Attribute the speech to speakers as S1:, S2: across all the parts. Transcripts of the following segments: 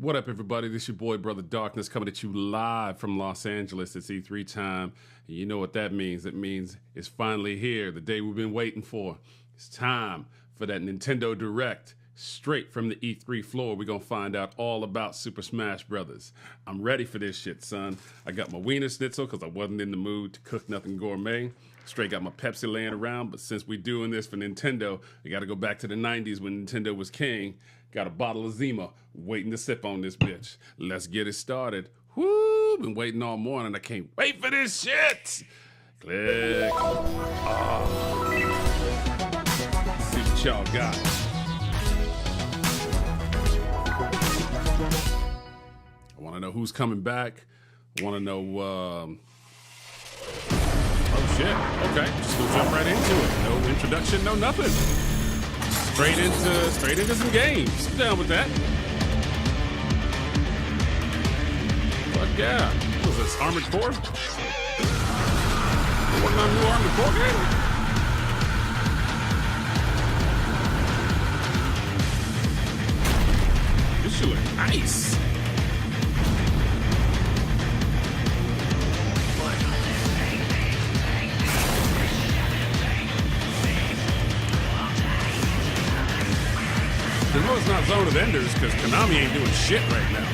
S1: What up, everybody? This is your boy, Brother Darkness, coming at you live from Los Angeles. It's E3 time. And you know what that means. It means it's finally here, the day we've been waiting for. It's time for that Nintendo Direct. Straight from the E3 floor, we're going to find out all about Super Smash Brothers. I'm ready for this shit, son. I got my Wiener Schnitzel because I wasn't in the mood to cook nothing gourmet. Straight got my Pepsi laying around, but since we're doing this for Nintendo, I got to go back to the 90s when Nintendo was king. Got a bottle of Zima waiting to sip on this bitch. Let's get it started. Woo! Been waiting all morning. I can't wait for this shit. Click. See what y'all got. I want to know who's coming back. I want to know. Oh shit. Okay, just gonna jump right into it. No introduction, no nothing. Straight into some games. I'm down with that. Fuck yeah. What was this? Armored Core? What about a new Armored Core game? This should look nice. I know it's not Zone of Enders because Konami ain't doing shit right now.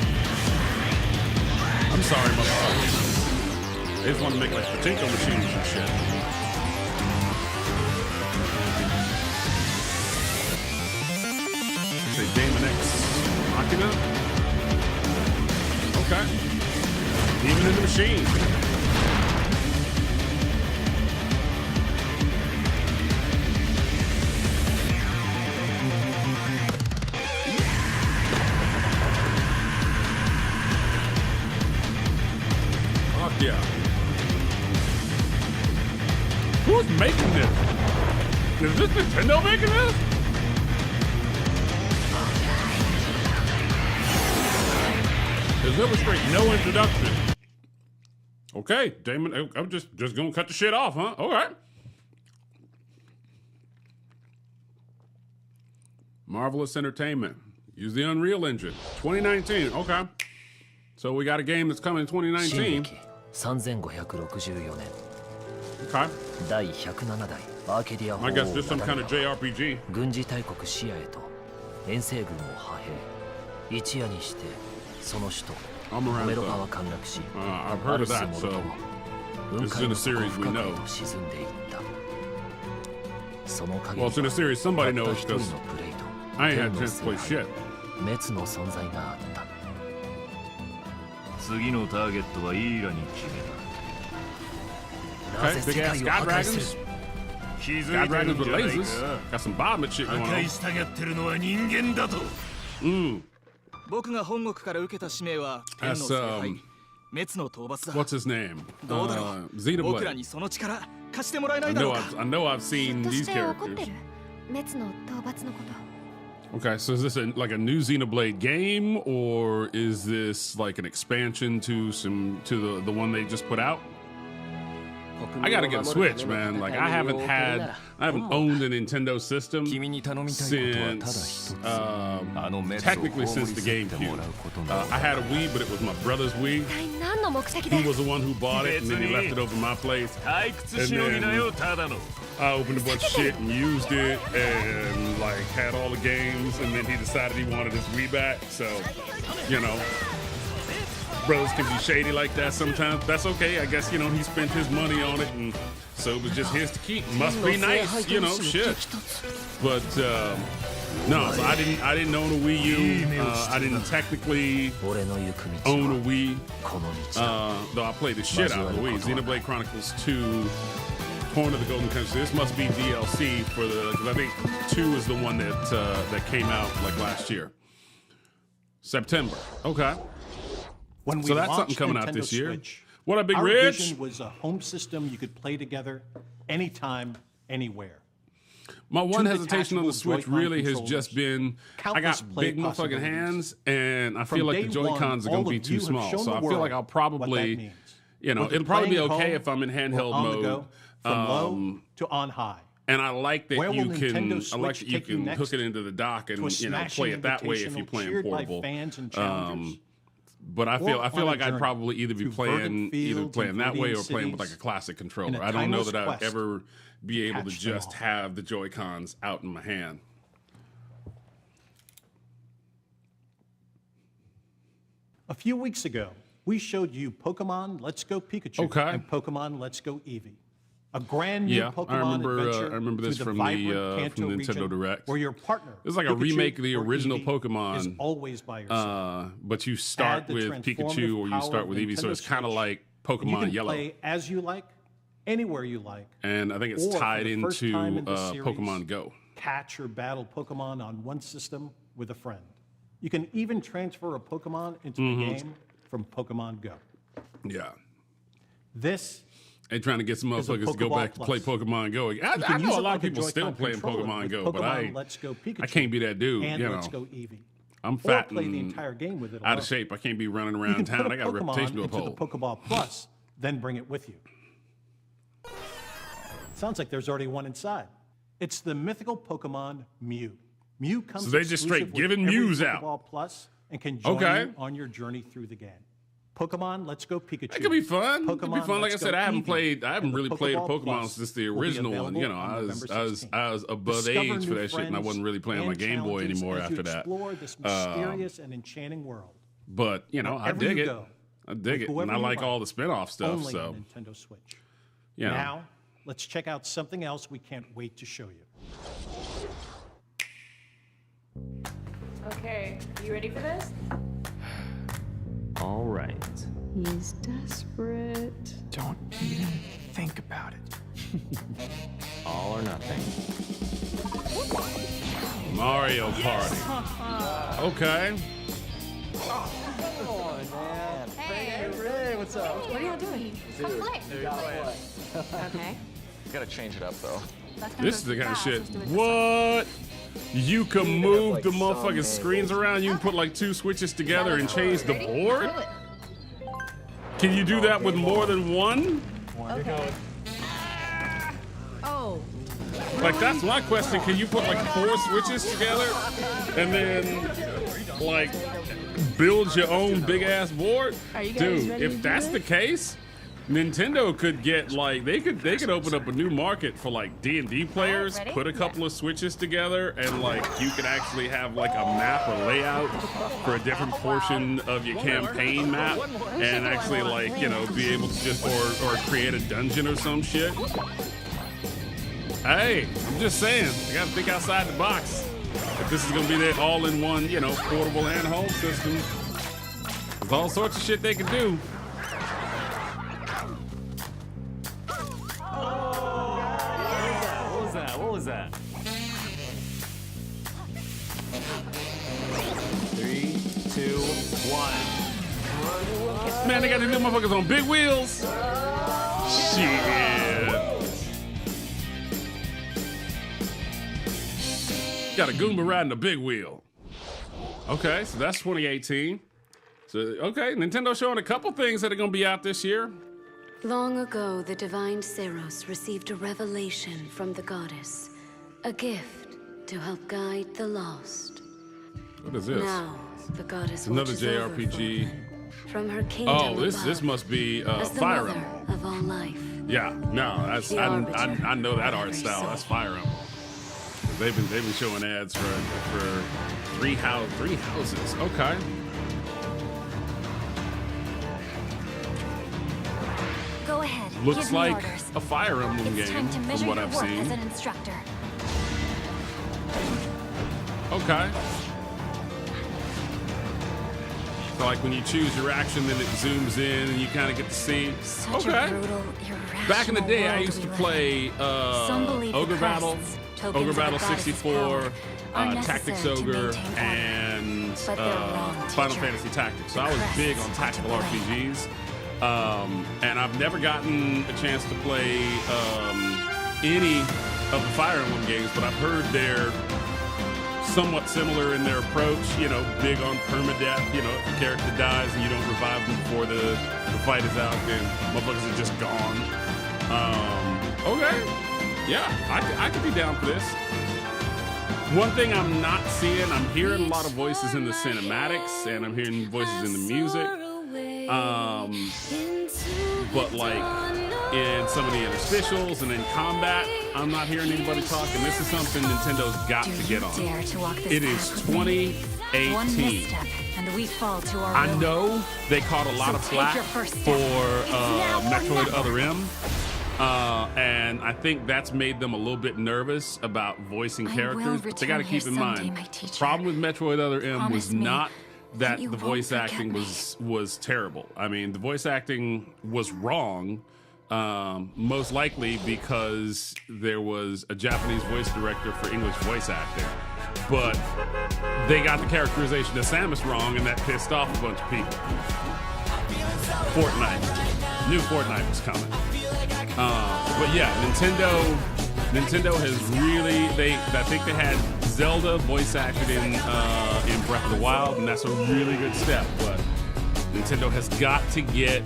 S1: I'm sorry, motherfuckers. They just want to make like pachinko machines and shit. Say Damon X Machina? Okay. Even in the machine. Yeah. Who's making this? Is this Nintendo making this? There's illustrate no introduction. Okay, Damon, I'm just gonna cut the shit off, huh? All right. Marvelous Entertainment. Use the Unreal Engine. 2019. Okay. So we got a game that's coming in 2019.
S2: 3564年
S1: Okay.
S2: 第107代アーケディア
S1: I guess just some kind of JRPG.
S2: 軍事大国シアへと遠征軍を派兵一夜にしてその首都
S1: I'm
S2: メ
S1: around
S2: ロ
S1: the...
S2: 川陥落し
S1: I've heard of that, so this is in a series we know.
S2: 沈んでいったその影
S1: Well, it's in a series somebody knows
S2: たった一
S1: because
S2: 人のプレイと
S1: I ain't had a chance to play shit.
S2: 滅の存在があった
S3: 次のターゲットはイーラに決めた
S1: Okay, big ass Sky Dragons.
S3: 気づ
S1: Sky
S3: いてる
S1: Dragons
S3: ん
S1: with
S3: じゃない
S1: lasers.
S3: か
S1: Got some bombing shit
S3: 破
S1: going
S3: 壊
S1: on.
S3: したがってるのは人間だと
S4: 僕が本国から受けた使命は天の聖杯、滅の討伐だ。
S1: What's his name?
S4: どうだろう。僕ら
S1: Xenoblade.
S4: にその力貸してもらえな
S1: I
S4: いだろ
S1: know
S4: うか。
S1: I know I've
S5: ひょ
S1: seen
S5: っとし
S1: these
S5: て怒って
S1: characters.
S5: る滅の討伐のこと
S1: Okay, so is this like a new Xenoblade game, or is this like an expansion to the one they just put out? I gotta get a Switch, man. Like I haven't owned a Nintendo system since technically since the GameCube. I had a Wii, but it was my brother's Wii.
S5: 一体何の目的で
S1: He was the one who bought it, and then he left it over my place.
S3: 退屈しのぎなよただの
S1: I opened a bunch of shit and used it, and like had all the games, and then he decided he wanted his Wii back. So, you know. Brothers can be shady like that sometimes. That's okay. I guess, you know, he spent his money on it, and so it was just his to keep. Must be nice, you know, shit. But no, so I didn't own a Wii U. I didn't technically
S2: 俺の行く道
S1: own a
S2: は
S1: Wii,
S2: この道だ
S1: though I played the shit out of the Wii. Xenoblade Chronicles 2, Horn of the Golden Country. This must be DLC for the, because I think 2 is the one that came out like last year. September. Okay.
S6: When we
S1: So that's
S6: launched
S1: something coming out
S6: Nintendo
S1: this year.
S6: Switch,
S1: What up, Big
S6: our
S1: Rich?
S6: vision was a home system you could play together anytime, anywhere.
S1: My one
S6: Two
S1: hesitation on the
S6: detachable
S1: Switch
S6: Joy-Con
S1: really has
S6: controllers,
S1: just been I
S6: countless
S1: got
S6: play
S1: big motherfucking hands, and I
S6: From
S1: feel like the
S6: day one,
S1: Joy-Cons are going to
S6: all
S1: be
S6: of
S1: too
S6: you have
S1: small.
S6: shown
S1: So
S6: the
S1: I feel like
S6: world
S1: I'll
S6: what that
S1: probably,
S6: means.
S1: you know,
S6: Whether
S1: it'll probably be
S6: playing at
S1: okay
S6: home
S1: if I'm in handheld
S6: or on the
S1: mode.
S6: go, from low to on high.
S1: And I like that
S6: Where
S1: you
S6: will
S1: can.
S6: Nintendo
S1: I like
S6: Switch
S1: that you
S6: take you
S1: can
S6: next?
S1: hook it into the dock and
S6: To a smashing
S1: play it that way if
S6: invitational
S1: you're playing
S6: cheered by
S1: portable.
S6: fans and challengers.
S1: But I feel
S6: Or on a
S1: like I'd
S6: journey
S1: probably either be
S6: through
S1: playing
S6: verdant fields and
S1: that way or
S6: Viridian
S1: playing with like
S6: cities
S1: a classic
S6: in
S1: controller.
S6: a
S1: I don't know
S6: timeless
S1: that I'd
S6: quest
S1: ever be able to
S6: catch them
S1: just
S6: all.
S1: have the Joy-Cons out in my hand.
S6: A few weeks ago, we showed you Pokemon Let's Go Pikachu
S1: Okay.
S6: and Pokemon Let's Go Eevee. A brand new
S1: Yeah,
S6: Pokemon adventure
S1: I remember this
S6: through
S1: from
S6: vibrant
S1: the
S6: Kanto
S1: Nintendo
S6: region
S1: Direct.
S6: where your partner,
S1: It's like a
S6: Pikachu
S1: remake of the
S6: or
S1: original
S6: Eevee,
S1: Pokemon,
S6: is always by your side.
S1: But you start
S6: Add the
S1: with
S6: transformative
S1: Pikachu or you
S6: power
S1: start
S6: of
S1: with Eevee, so
S6: Nintendo
S1: it's kind of
S6: Switch.
S1: like
S6: And you
S1: Pokemon
S6: can
S1: Yellow.
S6: play as you like, anywhere you like.
S1: And I think it's
S6: Or for
S1: tied
S6: the first
S1: into
S6: time in the series,
S1: Pokemon Go.
S6: Catch or battle Pokemon on one system with a friend. You can even transfer a Pokemon into the game from Pokemon Go.
S1: Yeah.
S6: This
S1: And trying to get some
S6: is a
S1: motherfuckers to go
S6: Pokeball
S1: back to play
S6: Plus.
S1: Pokemon Go.
S6: You
S1: I
S6: can use
S1: know a
S6: it
S1: lot
S6: like
S1: of people still
S6: Joy-Con
S1: playing
S6: controller
S1: Pokemon
S6: with
S1: Go, but
S6: Pokemon Let's Go
S1: I
S6: Pikachu
S1: can't be that dude.
S6: and
S1: You
S6: Let's
S1: know,
S6: Go Eevee.
S1: I'm
S6: Or
S1: fat
S6: play the
S1: and
S6: entire game with it
S1: out
S6: alone.
S1: of shape. I can't be running
S6: You
S1: around
S6: can
S1: town.
S6: put
S1: I
S6: a
S1: got a reputation to
S6: Pokemon into the
S1: uphold.
S6: Pokeball Plus, then bring it with you. Sounds like there's already one inside. It's the mythical Pokemon Mew. Mew comes
S1: So they just straight
S6: exclusive with
S1: giving
S6: every
S1: Mews out.
S6: Pokeball Plus and can join
S1: Okay.
S6: you on your journey through the game. Pokemon Let's Go Pikachu.
S1: It could be fun. It could be
S6: Pokemon
S1: fun. Like I
S6: Let's
S1: said,
S6: Go
S1: I haven't
S6: Eevee, and the
S1: really played a
S6: Pokeball
S1: Pokemon
S6: Plus
S1: since the
S6: will be
S1: original one. You know,
S6: available on
S1: I was
S6: November 16th.
S1: above
S6: Discover
S1: age for
S6: new
S1: that shit, and I
S6: friends
S1: wasn't really playing my
S6: and
S1: Game Boy
S6: challenges
S1: anymore
S6: as you
S1: after that.
S6: explore this mysterious and enchanting world.
S1: But you know, I
S6: Wherever
S1: dig
S6: you
S1: it.
S6: go,
S1: I dig
S6: with
S1: it, and
S6: whoever
S1: I
S6: you
S1: like
S6: like,
S1: all the spin-off stuff.
S6: Only
S1: So
S6: on Nintendo Switch.
S1: you know,
S6: Now, let's check out something else we can't wait to show you.
S7: Okay, you ready for this?
S2: All right.
S7: He's desperate.
S8: Don't even think about it.
S2: All or nothing.
S1: Mario Party. Okay.
S5: What are y'all doing? Come play. Okay.
S8: Gotta change it up though.
S5: That's gonna
S1: This
S5: go
S1: is the
S5: too
S1: kind of
S5: fast.
S1: shit.
S5: Let's do it this
S1: What? You can move
S8: like
S1: the
S8: some
S1: motherfucking
S8: angles.
S1: screens around. You can put like two switches together and change the
S5: Ready?
S1: board.
S5: Do it.
S1: Can you do that with more than one?
S5: Okay. Oh.
S1: Like that's my question. Can you put like 4 switches together and then like build your own big ass board?
S5: Are you guys
S1: Dude,
S5: ready to
S1: if
S5: do
S1: that's
S5: this?
S1: the case, Nintendo could get like they could open up a new market for like D&D players,
S5: ready?
S1: put a couple of switches together, and like you could actually have like a map or layout for a different portion of your campaign map, and actually like be able to just or create a dungeon or some shit. Hey, I'm just saying, I gotta think outside the box. If this is gonna be that all-in-one, portable and home system, there's all sorts of shit they can do.
S2: What was that? 3, 2, 1.
S1: Man, they got these little motherfuckers on big wheels. Shit. Got a Goomba riding a big wheel. Okay, so that's 2018. So, okay, Nintendo showing a couple things that are gonna be out this year.
S9: Long ago, the divine Seros received a revelation from the goddess, a gift to help guide the lost.
S1: What is this?
S9: Now, the goddess
S1: Another
S9: watches over
S1: JRPG.
S9: Frozen from her kingdom
S1: Oh, this
S9: above,
S1: must be
S9: as the
S1: Fire
S9: mother
S1: Emblem.
S9: of all life.
S1: Yeah, no, that's
S9: The arbiter
S1: I know that
S9: of
S1: art
S9: every
S1: style.
S9: soul.
S1: That's Fire Emblem. They've been showing ads for three houses. Okay.
S5: Go ahead.
S1: Looks
S5: Give me
S1: like
S5: orders.
S1: a Fire Emblem
S5: It's
S1: game
S5: time to measure
S1: from what
S5: your
S1: I've
S5: worth
S1: seen.
S5: as an instructor.
S1: Okay. So like when you choose your action, then it zooms in and you kind of get to see.
S5: Such a
S1: Okay.
S5: brutal, irrational
S1: Back in the day, I
S5: world
S1: used to
S5: we live
S1: play
S5: Some believe the
S1: Ogre Battle,
S5: crests, tokens
S1: Ogre
S5: of the
S1: Battle
S5: goddess's
S1: 64,
S5: power, are
S1: Tactics
S5: necessary to
S1: Ogre,
S5: maintain order.
S1: and
S5: But they're wrong,
S1: Final
S5: teacher.
S1: Fantasy Tactics. So I was
S5: Crests
S1: big on
S5: are to
S1: tactical
S5: blame.
S1: RPGs. And I've never gotten a chance to play any of the Fire Emblem games, but I've heard they're somewhat similar in their approach, big on permadeath. If the character dies and you don't revive them before the fight is out, then motherfuckers are just gone. Okay. Yeah, I could be down for this. One thing I'm not seeing, I'm hearing a lot of voices in the cinematics, and I'm hearing voices in the music. But like in some of the interstitials and in combat, I'm not hearing anybody talking. This is something Nintendo's got to get on. It is 2018.
S5: And we fall to our
S1: I know they caught a lot of flack for Metroid Other M. And I think that's made them a little bit nervous about voicing characters. But they got to keep in mind, problem with Metroid Other M was not that the voice acting was terrible. I mean, the voice acting was wrong, most likely because there was a Japanese voice director for English voice acting. But they got the characterization of Samus wrong, and that pissed off a bunch of people. Fortnite. Knew Fortnite was coming. But yeah, Nintendo has really, I think they had Zelda voice acted in Breath of the Wild, and that's a really good step. But Nintendo has got to get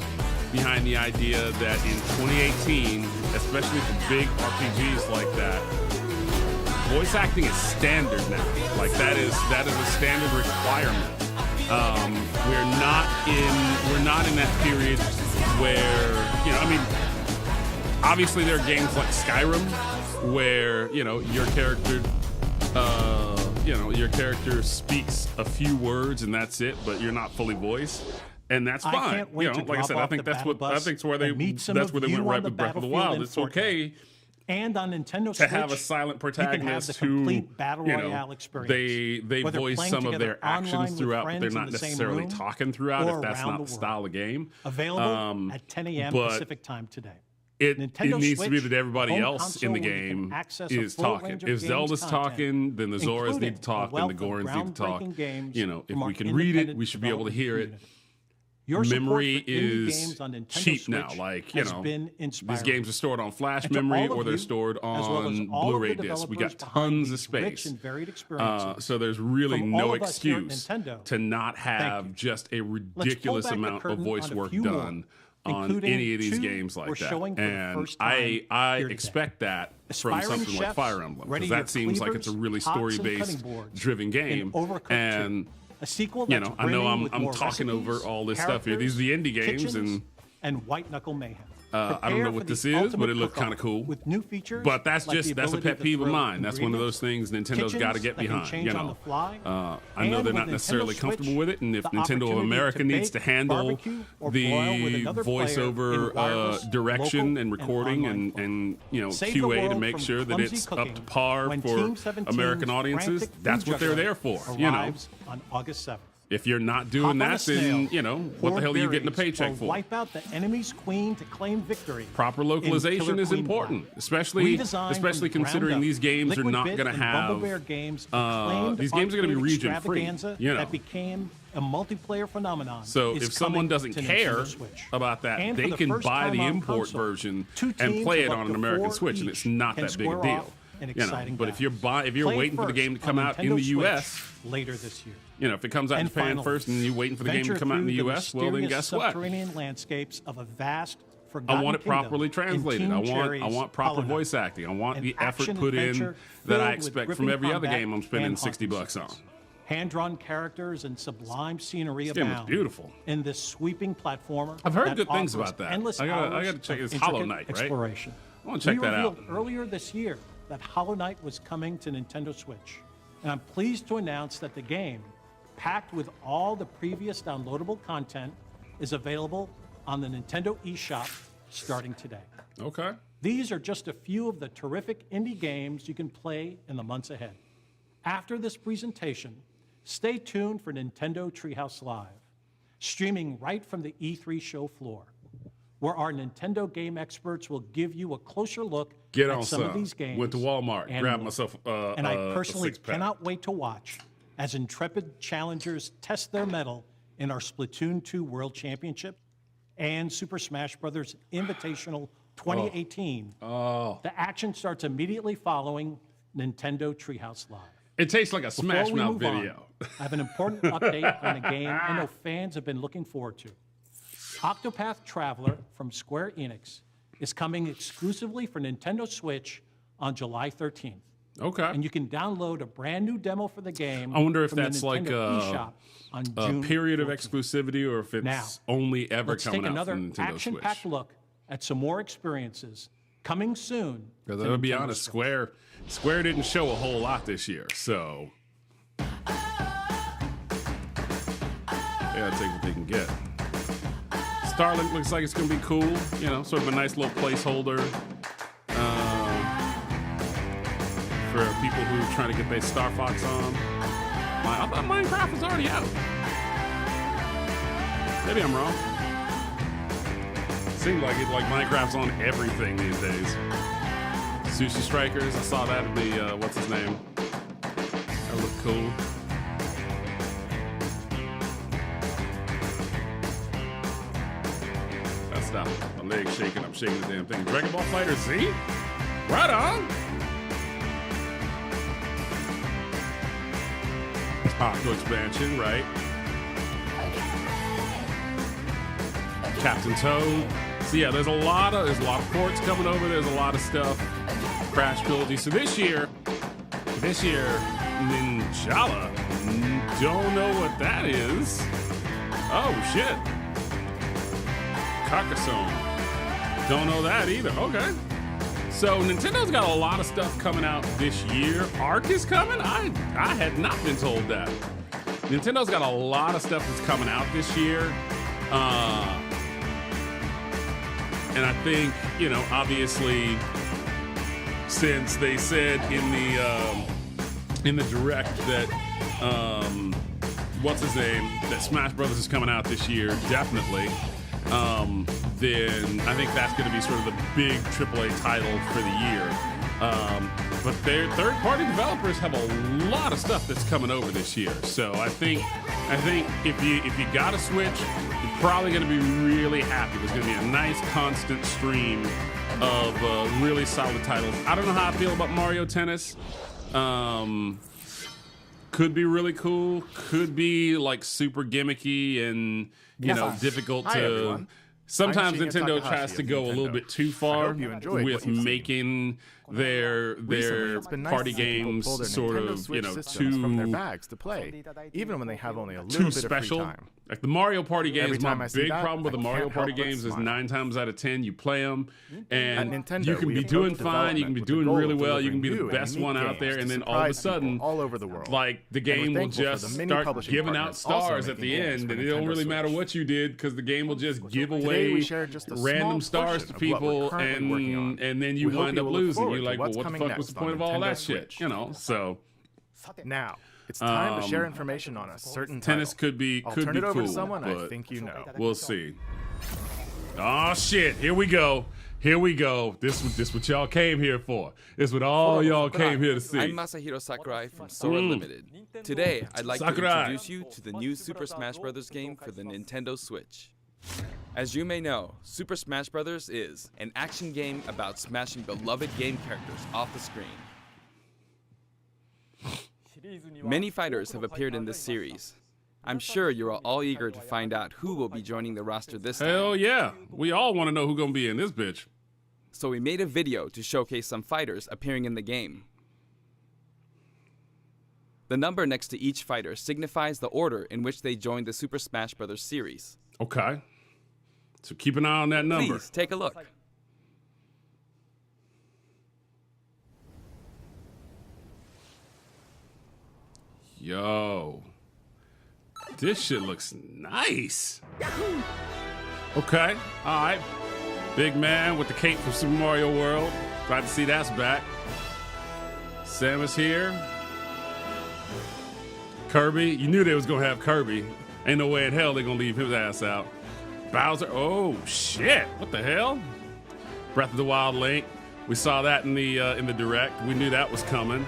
S1: behind the idea that in 2018, especially for big RPGs like that, voice acting is standard now. Like that is a standard requirement. We're not in that period where, I mean, obviously there are games like Skyrim where, your character speaks a few words and that's it, but you're not fully voiced. And that's fine.
S6: I can't wait to
S1: like I said, I think that's where they went right with Breath of the Wild. It's okay.
S6: And on Nintendo
S1: to
S6: Switch,
S1: have a silent protagonist
S6: who, complete battle royale experience.
S1: They voice some of their actions throughout, but they're not necessarily talking throughout if that's not the style of game.
S6: Available at 10 a.m. Pacific time today.
S1: It needs to be that everybody else in the game is talking. If Zelda's talking, then the Zoras need to talk, then the Gorons need to talk. If we can read it, we should be able to hear it. Memory is cheap now. Like, these games are stored on flash memory or they're stored on Blu-ray discs. We got tons of space. So there's really no excuse to not have just a ridiculous amount of voice work done on any of these games like that. And I expect that from something like Fire Emblem, because that seems like it's a really story-based driven game. And a sequel I know I'm talking over all this stuff here. These are the indie games
S6: and White Knuckle Mayhem.
S1: I don't know what this is, but it looked kind of cool.
S6: With new features,
S1: but that's a pet peeve of mine. That's one of those things Nintendo's got to get behind. I know they're not necessarily comfortable with it, and if Nintendo of America needs to handle the voiceover direction and recording and QA to make sure that it's up to par for American audiences, that's what they're there for.
S6: On August 7th.
S1: If you're not doing that, then, what the hell are you getting a paycheck for?
S6: Wipe out the enemy's queen to claim victory.
S1: Proper localization is important, especially considering these games are not going to have. These games are going to be region free.
S6: That became a multiplayer phenomenon.
S1: So if someone doesn't care about that, they can buy the import version and play it on an American Switch, and it's not that big a deal. But if you're waiting for the game to come out in the U.S.
S6: later this year.
S1: If it comes out in Japan first and you're waiting for the game to come out in the U.S., well, then guess what?
S6: Subterranean landscapes of a vast,
S1: I want it properly translated. I want proper voice acting. I want the effort put in that I expect from every other game I'm spending $60 on.
S6: Hand-drawn characters and sublime scenery
S1: abound. This game looks beautiful.
S6: In this sweeping platformer.
S1: I've heard good things about that. I got to check it. It's Hollow Knight, right?
S6: Exploration.
S1: I want to check that out.
S6: We revealed earlier this year that Hollow Knight was coming to Nintendo Switch. And I'm pleased to announce that the game, packed with all the previous downloadable content, is available on the Nintendo eShop starting today.
S1: Okay.
S6: These are just a few of the terrific indie games you can play in the months ahead. After this presentation, stay tuned for Nintendo Treehouse Live, streaming right from the E3 show floor, where our Nintendo game experts will give you a closer look at some of these games.
S1: Went to Walmart, grabbed myself
S6: and I personally cannot wait to watch as intrepid challengers test their mettle in our Splatoon 2 World Championship and Super Smash Bros. Invitational 2018. The action starts immediately following Nintendo Treehouse Live.
S1: It tastes like a Smash Mouth video.
S6: I have an important update on a game I know fans have been looking forward to. Octopath Traveler from Square Enix is coming exclusively for Nintendo Switch on July 13th.
S1: Okay.
S6: And you can download a brand new demo for the game.
S1: I wonder if
S6: from the
S1: that's like
S6: Nintendo eShop on
S1: a
S6: June
S1: period of
S6: 14th.
S1: exclusivity, or if it's
S6: Now,
S1: only ever
S6: Let's
S1: coming
S6: take
S1: out
S6: another
S1: from Nintendo
S6: action-packed
S1: Switch.
S6: look at some more experiences coming soon.
S1: Because
S6: to
S1: I'll be
S6: Nintendo
S1: honest,
S6: Switch.
S1: Square didn't show a whole lot this year, so they gotta take what they can get. Starlink looks like it's gonna be cool, you know, sort of a nice little placeholder for people who are trying to get their Star Fox on. I thought Minecraft was already out. Maybe I'm wrong. Seems like it, like Minecraft's on everything these days. Sushi Strikers, I saw that in the, what's his name? That looked cool. That's not my leg's shaking, I'm shaking the damn thing. Dragon Ball Fighter Z? Right on! Octo expansion, right? Captain Toad. So yeah, there's a lot of ports coming over. There's a lot of stuff. Crash Trilogy. So this year, Ninjala. Don't know what that is. Oh shit. Carcassonne. Don't know that either. Okay. So Nintendo's got a lot of stuff coming out this year. Ark is coming? I had not been told that. Nintendo's got a lot of stuff that's coming out this year. And I think, you know, obviously, since they said in the direct that what's his name, that Smash Brothers is coming out this year, definitely. Then I think that's going to be sort of the big AAA title for the year. But their third-party developers have a lot of stuff that's coming over this year. So I think if you got a Switch, you're probably going to be really happy. There's going to be a nice constant stream of really solid titles. I don't know how I feel about Mario Tennis. Could be really cool. Could be like super gimmicky and difficult
S8: Hi,
S1: to.
S8: everyone.
S1: Sometimes
S8: I'm Shinya
S1: Nintendo
S8: Takahashi
S1: tries to
S8: of
S1: go a little
S8: Nintendo.
S1: bit too
S8: I
S1: far
S8: hope you enjoyed
S1: with
S8: what you've seen.
S1: making their
S8: Recently, it's been nice
S1: party
S8: to see people
S1: games
S8: pull their
S1: sort
S8: Nintendo
S1: of
S8: Switch systems from their
S1: too
S8: bags to play, even when they have only a little
S1: too
S8: bit
S1: special.
S8: of free time.
S1: Like the Mario Party games,
S8: Every time
S1: my
S8: I see
S1: big
S8: that,
S1: problem with the
S8: I
S1: Mario
S8: can't
S1: Party
S8: help but
S1: games is
S8: smile.
S1: 9 times out of 10 you play them, and
S8: At Nintendo,
S1: you can
S8: we
S1: be
S8: approach
S1: doing fine, you can be
S8: development with the
S1: doing
S8: goal
S1: really
S8: of
S1: well, you can be
S8: delivering
S1: the
S8: new and
S1: best
S8: unique
S1: one out
S8: games
S1: there,
S8: to
S1: and then all of a
S8: surprise people
S1: sudden,
S8: all over the world.
S1: like the
S8: And we're
S1: game will
S8: thankful for
S1: just
S8: the many
S1: start
S8: publishing
S1: giving out
S8: partners also
S1: stars at
S8: making
S1: the
S8: games
S1: end,
S8: for
S1: and it don't
S8: Nintendo
S1: really matter
S8: Switch.
S1: what you did because the game will just give
S8: Today
S1: away
S8: we share just a small
S1: random stars
S8: portion
S1: to
S8: of what we're
S1: people,
S8: currently working on.
S1: and then you
S8: We hope
S1: wind
S8: you
S1: up
S8: will look
S1: losing.
S8: forward
S1: You're
S8: to
S1: like, well,
S8: what's
S1: what the
S8: coming
S1: fuck was the
S8: next on
S1: point of all
S8: Nintendo
S1: that shit?
S8: Switch.
S1: You know, so.
S8: Now, it's time to share information on a certain
S1: Tennis
S8: title.
S1: could be
S8: I'll
S1: could
S8: turn
S1: be
S8: it over
S1: cool,
S8: to someone I
S1: but
S8: think you know.
S1: we'll see. Oh shit! Here we go. Here we go. This what y'all came here for. This what all y'all came here to see.
S10: I'm Masahiro Sakurai from Sora Limited. Today, I'd like
S1: Sakurai.
S10: to introduce you to the new Super Smash Bros. Game for the Nintendo Switch. As you may know, Super Smash Bros. Is an action game about smashing beloved game characters off the screen. Many fighters have appeared in this series. I'm sure you're all eager to find out who will be joining the roster this time.
S1: Hell yeah! We all want to know who's gonna be in this bitch.
S10: So we made a video to showcase some fighters appearing in the game. The number next to each fighter signifies the order in which they joined the Super Smash Bros. Series.
S1: Okay. So keep an eye on that number.
S10: Please take a look.
S1: Yo. This shit looks nice. Okay. All right. Big man with the cape from Super Mario World. Glad to see that's back. Samus here. Kirby. You knew they was going to have Kirby. Ain't no way in hell they're going to leave his ass out. Bowser. Oh, shit. What the hell? Breath of the Wild Link. We saw that in the direct. We knew that was coming.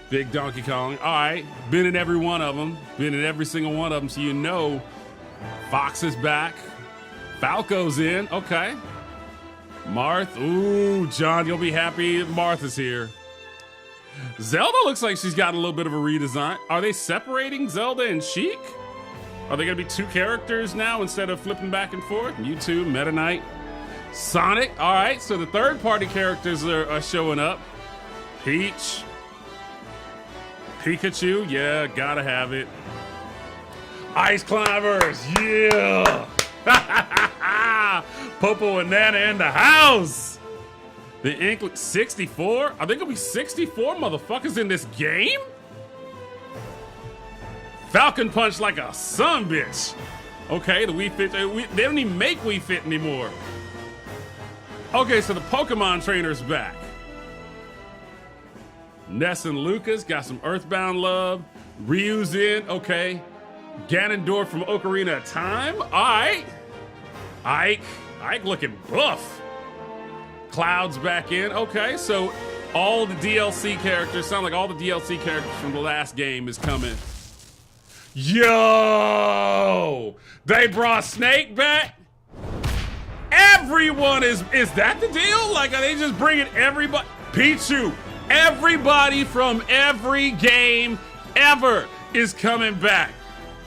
S1: Big Donkey Kong. All right. Been in every one of them. Been in every single one of them. So you know Fox is back. Falco's in. Okay. Marth. Ooh, John, you'll be happy Martha's here. Zelda looks like she's got a little bit of a redesign. Are they separating Zelda and Sheik? Are they going to be two characters now instead of flipping back and forth? Mewtwo, Meta Knight, Sonic. All right, so the third-party characters are showing up. Peach. Pikachu. Yeah, gotta have it. Ice Climbers. Yeah. Popo and Nana in the house. The Inkling. 64? Are there gonna be 64 motherfuckers in this game? Falcon Punch like a sumbitch. Okay, the Wii Fit. They don't even make Wii Fit anymore. Okay, so the Pokemon trainer's back. Ness and Lucas got some Earthbound love. Ryu's in. Okay. Ganondorf from Ocarina of Time. All right. Ike looking buff. Cloud's back in. Okay, so all the DLC characters, sound like all the DLC characters from the last game is coming. Yo! They brought Snake back? Everyone is that the deal? Like, are they just bringing everybody? Pichu, everybody from every game ever is coming back.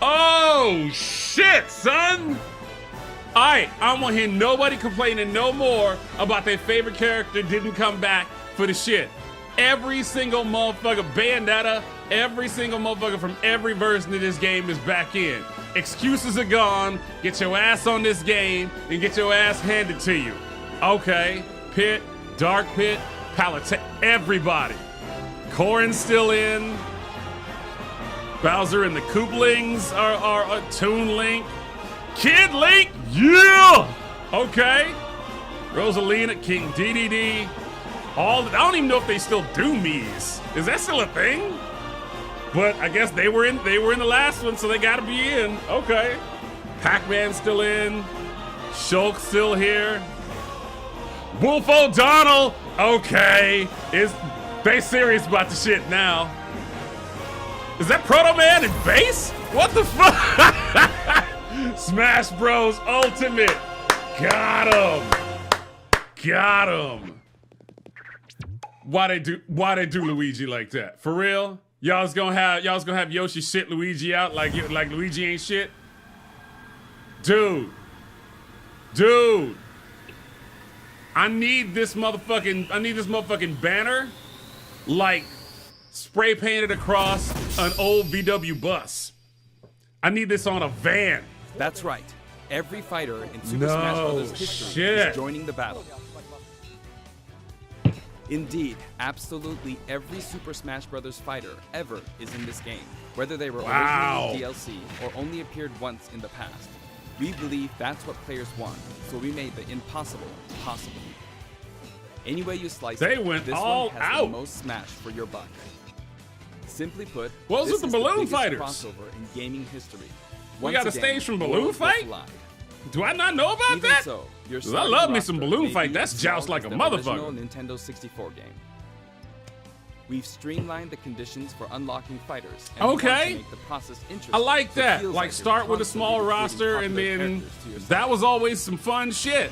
S1: Oh, shit, son. All right, I don't want to hear nobody complaining no more about their favorite character didn't come back for the shit. Every single motherfucker, Bayonetta, every single motherfucker from every version of this game is back in. Excuses are gone. Get your ass on this game and get your ass handed to you. Okay, Pit, Dark Pit, Palette, everybody. Corrin's still in. Bowser and the Kooplings are Toon Link. Kid Link, yeah! Okay. Rosalina, King DDD. I don't even know if they still do Mii's. Is that still a thing? But I guess they were in the last one, so they gotta be in. Okay. Pac-Man's still in. Shulk's still here. Wolf O'Donnell. Okay. They serious about the shit now. Is that Proto Man in base? What the fuck? Smash Bros. Ultimate. Got him. Why they do Luigi like that? For real? Y'all's gonna have Yoshi shit Luigi out like Luigi ain't shit? Dude. I need this motherfucking banner like spray painted across an old VW bus. I need this on a van.
S10: That's right. Every fighter in Super Smash Bros. History is joining the battle. Indeed, absolutely every Super Smash Bros. Fighter ever is in this game, whether they were originally DLC or only appeared once in the past. We believe that's what players want, so we made the impossible possible. Any way you slice it, this one has the most Smash for your buck. Simply put,
S1: what was
S10: this
S1: with the
S10: is
S1: balloon
S10: the biggest
S1: fighters?
S10: crossover in gaming history.
S1: We got a stage from Balloon Fight? Do I not know about
S10: Even
S1: that?
S10: so,
S1: I love me some Balloon Fight. That's joust like a motherfucker.
S10: Original Nintendo 64 game. We've streamlined the conditions for unlocking fighters. And
S1: okay.
S10: To make the process interesting,
S1: I like
S10: so
S1: that.
S10: it feels
S1: Like start with a small roster and then that was always some fun shit.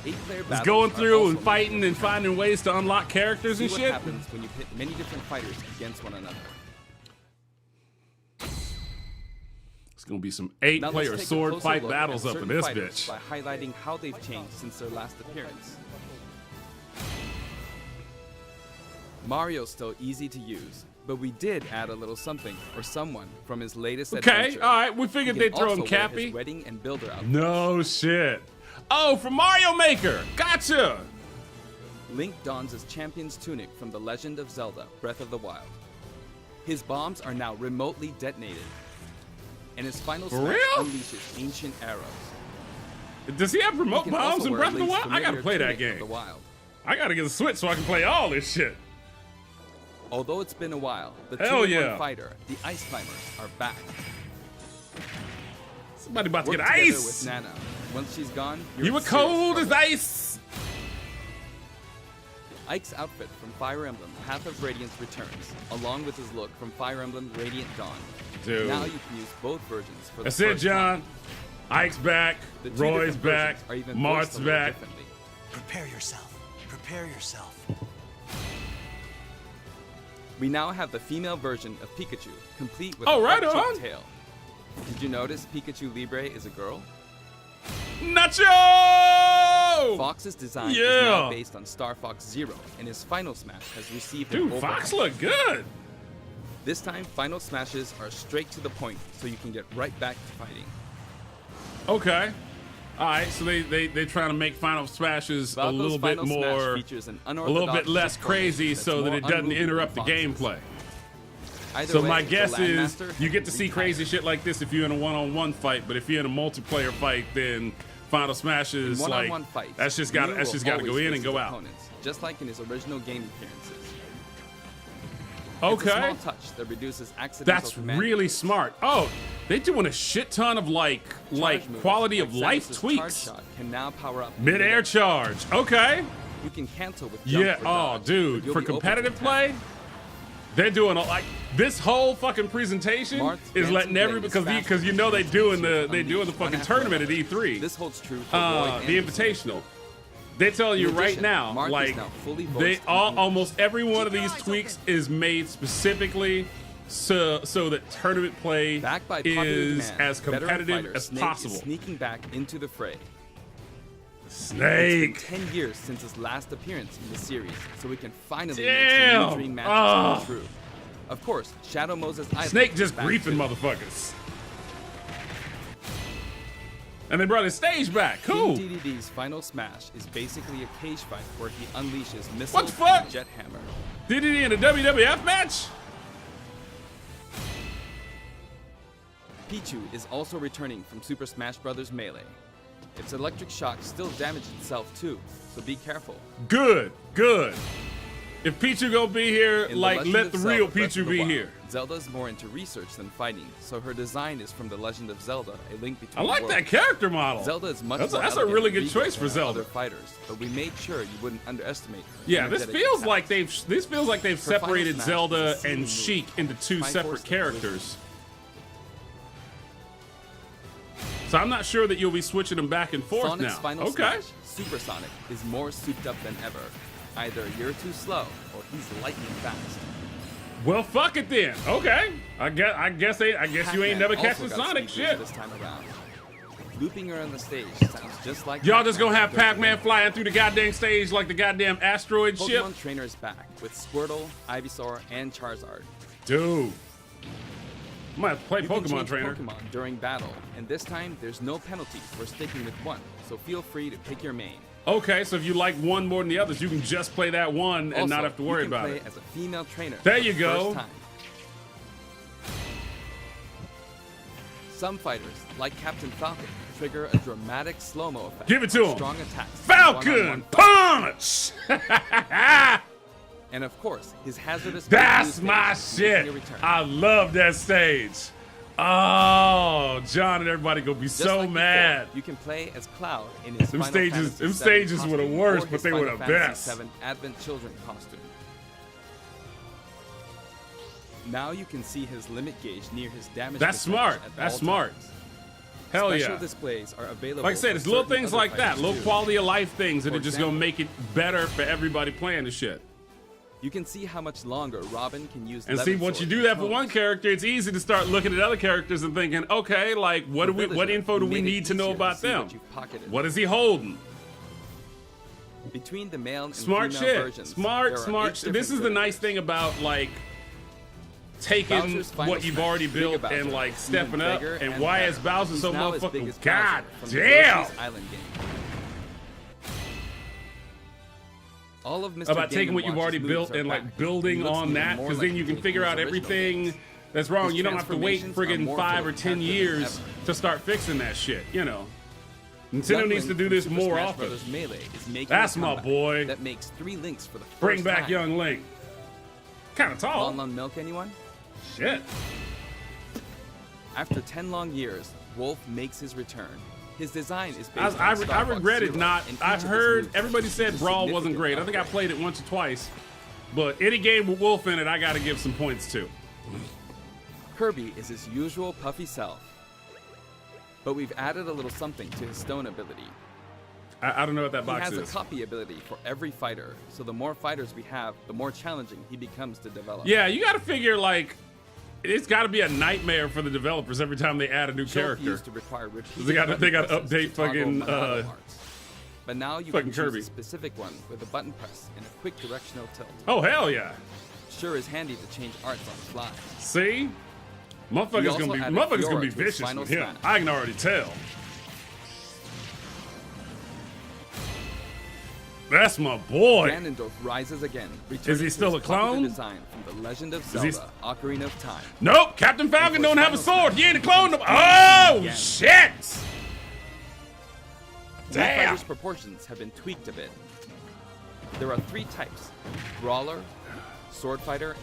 S1: Just going through and fighting and finding ways to unlock characters and
S10: See
S1: shit.
S10: what happens when you pit many different fighters against one another.
S1: It's gonna be some 8-player sword fight battles up in this bitch.
S10: By highlighting how they've changed since their last appearance. Mario's still easy to use, but we did add a little something or someone from his latest adventure.
S1: Okay, all right, we figured they'd throw in Cappy.
S10: His wedding and builder outfit.
S1: No shit. Oh, from Mario Maker. Gotcha.
S10: Link dons his champion's tunic from The Legend of Zelda: Breath of the Wild. His bombs are now remotely detonated, and his final smash unleashes ancient arrows.
S1: Does he have remote bombs in Breath of the Wild? I gotta play that game. I gotta get a Switch so I can play all this shit.
S10: Although it's been a while, the
S1: Hell
S10: 2-in-1 fighter, the Ice Climbers, are back.
S1: Somebody about to
S10: Work
S1: get
S10: together
S1: ice.
S10: with Nana. Once she's gone,
S1: You were cold as ice.
S10: Ike's outfit from Fire Emblem Path of Radiance returns, along with his look from Fire Emblem Radiant Dawn.
S1: Dude.
S10: Now you can use both versions for the
S1: That's it,
S10: first
S1: John.
S10: time.
S1: Ike's back.
S10: The two
S1: Roy's
S10: different
S1: back.
S10: versions are even
S1: Marth's
S10: voiced a little
S1: back.
S10: differently.
S11: Prepare yourself. Prepare yourself.
S10: We now have the female version of Pikachu, complete with
S1: Oh,
S10: a
S1: right
S10: heart-shaped
S1: on.
S10: tail. Did you notice Pikachu Libre is a girl?
S1: Nacho! Oh!
S10: Fox's design is
S1: Yeah.
S10: now based on Star Fox Zero, and his Final Smash has received an
S1: Dude,
S10: overhaul.
S1: Fox look good.
S10: This time, Final Smashes are straight to the point, so you can get right back to fighting.
S1: Okay. All right, so they trying to make Final Smashes a
S10: Falco's
S1: little bit
S10: Final Smash
S1: more,
S10: features an
S1: a little bit
S10: unorthodox
S1: less
S10: hit
S1: crazy,
S10: that's
S1: so that
S10: more
S1: it doesn't
S10: unmovable
S1: interrupt the
S10: than Fox's.
S1: gameplay.
S10: Either
S1: So
S10: way,
S1: my
S10: the
S1: guess is
S10: Landmaster
S1: you get to
S10: has
S1: see
S10: retired.
S1: crazy shit like this if you're in a one-on-one fight, but if you're in a multiplayer fight, then Final Smashes
S10: In
S1: like
S10: one-on-one fights,
S1: that's just got
S10: Ryu
S1: that's
S10: will
S1: just got to go
S10: always
S1: in
S10: face
S1: and go
S10: his
S1: out.
S10: opponents, just like in his original game appearances. It's
S1: Okay.
S10: a small touch that reduces accidental
S1: That's
S10: command
S1: really
S10: errors.
S1: smart. Oh, they doing a shit ton of like
S10: Charge moves,
S1: quality of
S10: like
S1: life
S10: Samus's
S1: tweaks.
S10: Charge shot can now power up in
S1: Mid-air charge. Okay.
S10: You can cancel with jump
S1: Yeah.
S10: or
S1: Oh,
S10: dodge,
S1: dude.
S10: but you'll
S1: For
S10: be open to
S1: competitive
S10: attack.
S1: play, they're doing like this whole fucking presentation
S10: Marth's
S1: is
S10: dancing
S1: letting
S10: blade is
S1: because you
S10: fast
S1: know they
S10: and
S1: doing the
S10: unleashed
S1: they doing the
S10: one
S1: fucking
S10: after
S1: tournament at
S10: another.
S1: E3.
S10: This holds true for Roy
S1: The
S10: and
S1: Invitational. They tell you
S10: In
S1: right
S10: addition,
S1: now,
S10: Marth is
S1: like
S10: now fully
S1: they
S10: voiced
S1: all
S10: in
S1: almost every one of these tweaks is made specifically so that tournament play
S10: Backed by popular
S1: is
S10: demand,
S1: as
S10: veteran
S1: competitive
S10: fighter
S1: as
S10: Snake
S1: possible.
S10: Is sneaking back into the fray.
S1: Snake.
S10: It's been 10 years since his last appearance in the series, so we can finally
S1: Damn.
S10: make some new dream matches
S1: Ah.
S10: come true. Of course, Shadow Moses Island
S1: Snake
S10: is
S1: just
S10: back
S1: griefing
S10: too.
S1: motherfuckers. And they brought his stage back. Cool.
S10: King DDD's Final Smash is basically a cage fight where he unleashes missiles
S1: What the fuck?
S10: and jet hammer.
S1: DDD in a WWF match?
S10: Pichu is also returning from Super Smash Bros. Melee. Its electric shock still damages itself too, so be careful.
S1: Good, good. If Pichu gonna be here,
S10: In
S1: like
S10: Legend
S1: let
S10: of
S1: the
S10: Zelda
S1: real
S10: Breath of
S1: Pichu
S10: the
S1: be
S10: Wild,
S1: here.
S10: Zelda's more into research than fighting, so her design is from The Legend of Zelda: A Link Between
S1: I like that
S10: Worlds.
S1: character model.
S10: Zelda is much
S1: That's
S10: more
S1: a
S10: elegant
S1: really
S10: and
S1: good
S10: regal
S1: choice for
S10: than
S1: Zelda.
S10: other fighters, but we made sure you wouldn't underestimate her.
S1: Yeah, this
S10: energetic
S1: feels
S10: attack.
S1: like they've
S10: Final
S1: separated
S10: Smash
S1: Zelda
S10: is a
S1: and
S10: seeming
S1: Sheik
S10: move.
S1: into two
S10: Triforce
S1: separate
S10: of
S1: characters. So I'm not sure that you'll be switching them back and forth
S10: Sonic's
S1: now.
S10: Final
S1: Okay.
S10: Smash, Super Sonic, is more souped up than ever. Either you're too slow, or he's lightning fast.
S1: Well, fuck it then. Okay. I guess you ain't
S10: Pac-Man
S1: never
S10: also
S1: catching
S10: got
S1: Sonic
S10: speed
S1: shit.
S10: boost this time around. Looping around the stage sounds just like
S1: Y'all just gonna have
S10: Pac-Man.
S1: Pac-Man flying through the goddamn stage like the goddamn asteroid ship?
S10: Pokemon Trainer is back with Squirtle, Ivysaur, and Charizard.
S1: Dude. I might have to play
S10: You can
S1: Pokemon
S10: change
S1: Trainer.
S10: Pokemon during battle, and this time there's no penalty for sticking with one, so feel free to pick your main.
S1: Okay, so if you like one more than the others, you can just play that one and
S10: Also,
S1: not have to worry
S10: you can
S1: about
S10: play
S1: it.
S10: as a female trainer.
S1: There
S10: for
S1: you
S10: the
S1: go.
S10: First time. Some fighters, like Captain Falcon, trigger a dramatic slow-mo effect.
S1: Give it to
S10: on
S1: him.
S10: Strong attacks. in
S1: Falcon
S10: one-on-one fights.
S1: Punch!
S10: And of course, his hazardous.
S1: That's
S10: blue
S1: my
S10: stage is making
S1: shit.
S10: a return.
S1: I love that stage. Oh, John and everybody gonna be
S10: Just
S1: so
S10: like
S1: mad.
S10: Before, you can play as Cloud in his
S1: Them
S10: Final
S1: stages-
S10: Fantasy
S1: them
S10: VII
S1: stages were the
S10: costume
S1: worst,
S10: or
S1: but
S10: his
S1: they were
S10: Final
S1: the
S10: Fantasy
S1: best.
S10: VII Advent Children costume. Now you can see his limit gauge near his damage.
S1: That's
S10: percentage
S1: smart.
S10: at
S1: That's
S10: all
S1: smart.
S10: times.
S1: Hell
S10: Special
S1: yeah.
S10: displays are available.
S1: Like I said,
S10: for
S1: it's little
S10: certain
S1: things
S10: other
S1: like that,
S10: fighters,
S1: little
S10: too.
S1: quality of life things that
S10: For
S1: are just gonna
S10: example,
S1: make it better for everybody playing the shit.
S10: You can see how much longer Robin can use.
S1: And see,
S10: Levin
S1: once you
S10: Sword
S1: do
S10: and
S1: that for
S10: Clones.
S1: one character, it's easy to start looking at other characters and thinking, okay, like what
S10: For
S1: do we, what
S10: Villager,
S1: info do
S10: we
S1: we
S10: made it
S1: need to know
S10: easier
S1: about
S10: see
S1: them?
S10: what you've pocketed.
S1: What is he holding?
S10: Between the male and
S1: Smart
S10: female
S1: shit.
S10: versions,
S1: Smart,
S10: there are
S1: smart.
S10: 8
S1: shit. This is
S10: different
S1: the nice thing about like taking
S10: Bowser's Final
S1: what you've
S10: Smash,
S1: already
S10: Mega
S1: built
S10: Bowser,
S1: and like
S10: even
S1: stepping up.
S10: bigger
S1: And
S10: and
S1: why
S10: better.
S1: is Bowser
S10: He's
S1: so
S10: now as big
S1: motherfucking
S10: as Bowser
S1: god
S10: from
S1: damn?
S10: Yoshi's Island game. All of Mr.
S1: About
S10: Game
S1: taking
S10: &
S1: what you've
S10: Watch's
S1: already
S10: moves
S1: built
S10: are
S1: and
S10: back.
S1: like
S10: He
S1: building
S10: looks
S1: on
S10: even
S1: that,
S10: more
S1: because
S10: like
S1: then you can
S10: the
S1: figure out
S10: original
S1: everything
S10: games.
S1: that's wrong.
S10: His
S1: You don't have to wait
S10: transformations are
S1: friggin'
S10: more
S1: 5
S10: full
S1: or
S10: of
S1: 10
S10: character than
S1: years
S10: ever.
S1: to start fixing that shit. You know, Nintendo
S10: Young
S1: needs to
S10: Link
S1: do
S10: from
S1: this
S10: Super
S1: more
S10: Smash
S1: often.
S10: Bros. Melee is making
S1: That's
S10: a
S1: my
S10: comeback
S1: boy.
S10: That makes 3 links for the first
S1: Bring back
S10: time.
S1: young Link. Kind of tall.
S10: Lon Milk, anyone?
S1: Shit.
S10: After 10 long years, Wolf makes his return. His design is based
S1: I
S10: on Star Fox
S1: regretted
S10: Zero,
S1: not.
S10: and each
S1: I
S10: of his
S1: heard
S10: moves
S1: everybody said
S10: is a
S1: Brawl wasn't
S10: significant
S1: great. I think I
S10: upgrade.
S1: played it once or twice. But any game with Wolf in it, I got to give some points to.
S10: Kirby is his usual puffy self. But we've added a little something to his stone ability.
S1: I don't know what that
S10: He
S1: box
S10: has
S1: is.
S10: a copy ability for every fighter, so the more fighters we have, the more challenging he becomes to develop.
S1: Yeah, you got to figure like it's got to be a nightmare for the developers every time they add a new
S10: Shelf
S1: character.
S10: used to require repeated
S1: They got to
S10: button presses
S1: update
S10: to toggle
S1: fucking
S10: Monado arts. but now you
S1: Fucking
S10: can choose
S1: Kirby.
S10: a specific one with a button press and a quick directional tilt.
S1: Oh, hell yeah.
S10: Sure is handy to change arts on the fly.
S1: See? Motherfucker's
S10: also
S1: gonna be,
S10: added
S1: motherfucker's
S10: Fiora
S1: gonna be
S10: to his
S1: vicious
S10: final
S1: with him.
S10: smash.
S1: I can already tell. That's my boy.
S10: Ganondorf rises again.
S1: Is he still a clone?
S10: Design from the Legend of
S1: he
S10: Zelda: Ocarina of Time.
S1: Nope, Captain Falcon
S10: And
S1: don't
S10: for
S1: have a
S10: his
S1: sword.
S10: final
S1: He ain't a
S10: smash,
S1: clone.
S10: he
S1: Oh,
S10: again.
S1: shit.
S10: The
S1: Damn.
S10: fighter's proportions have been tweaked a bit. There are 3 types: Brawler, Sword Fighter.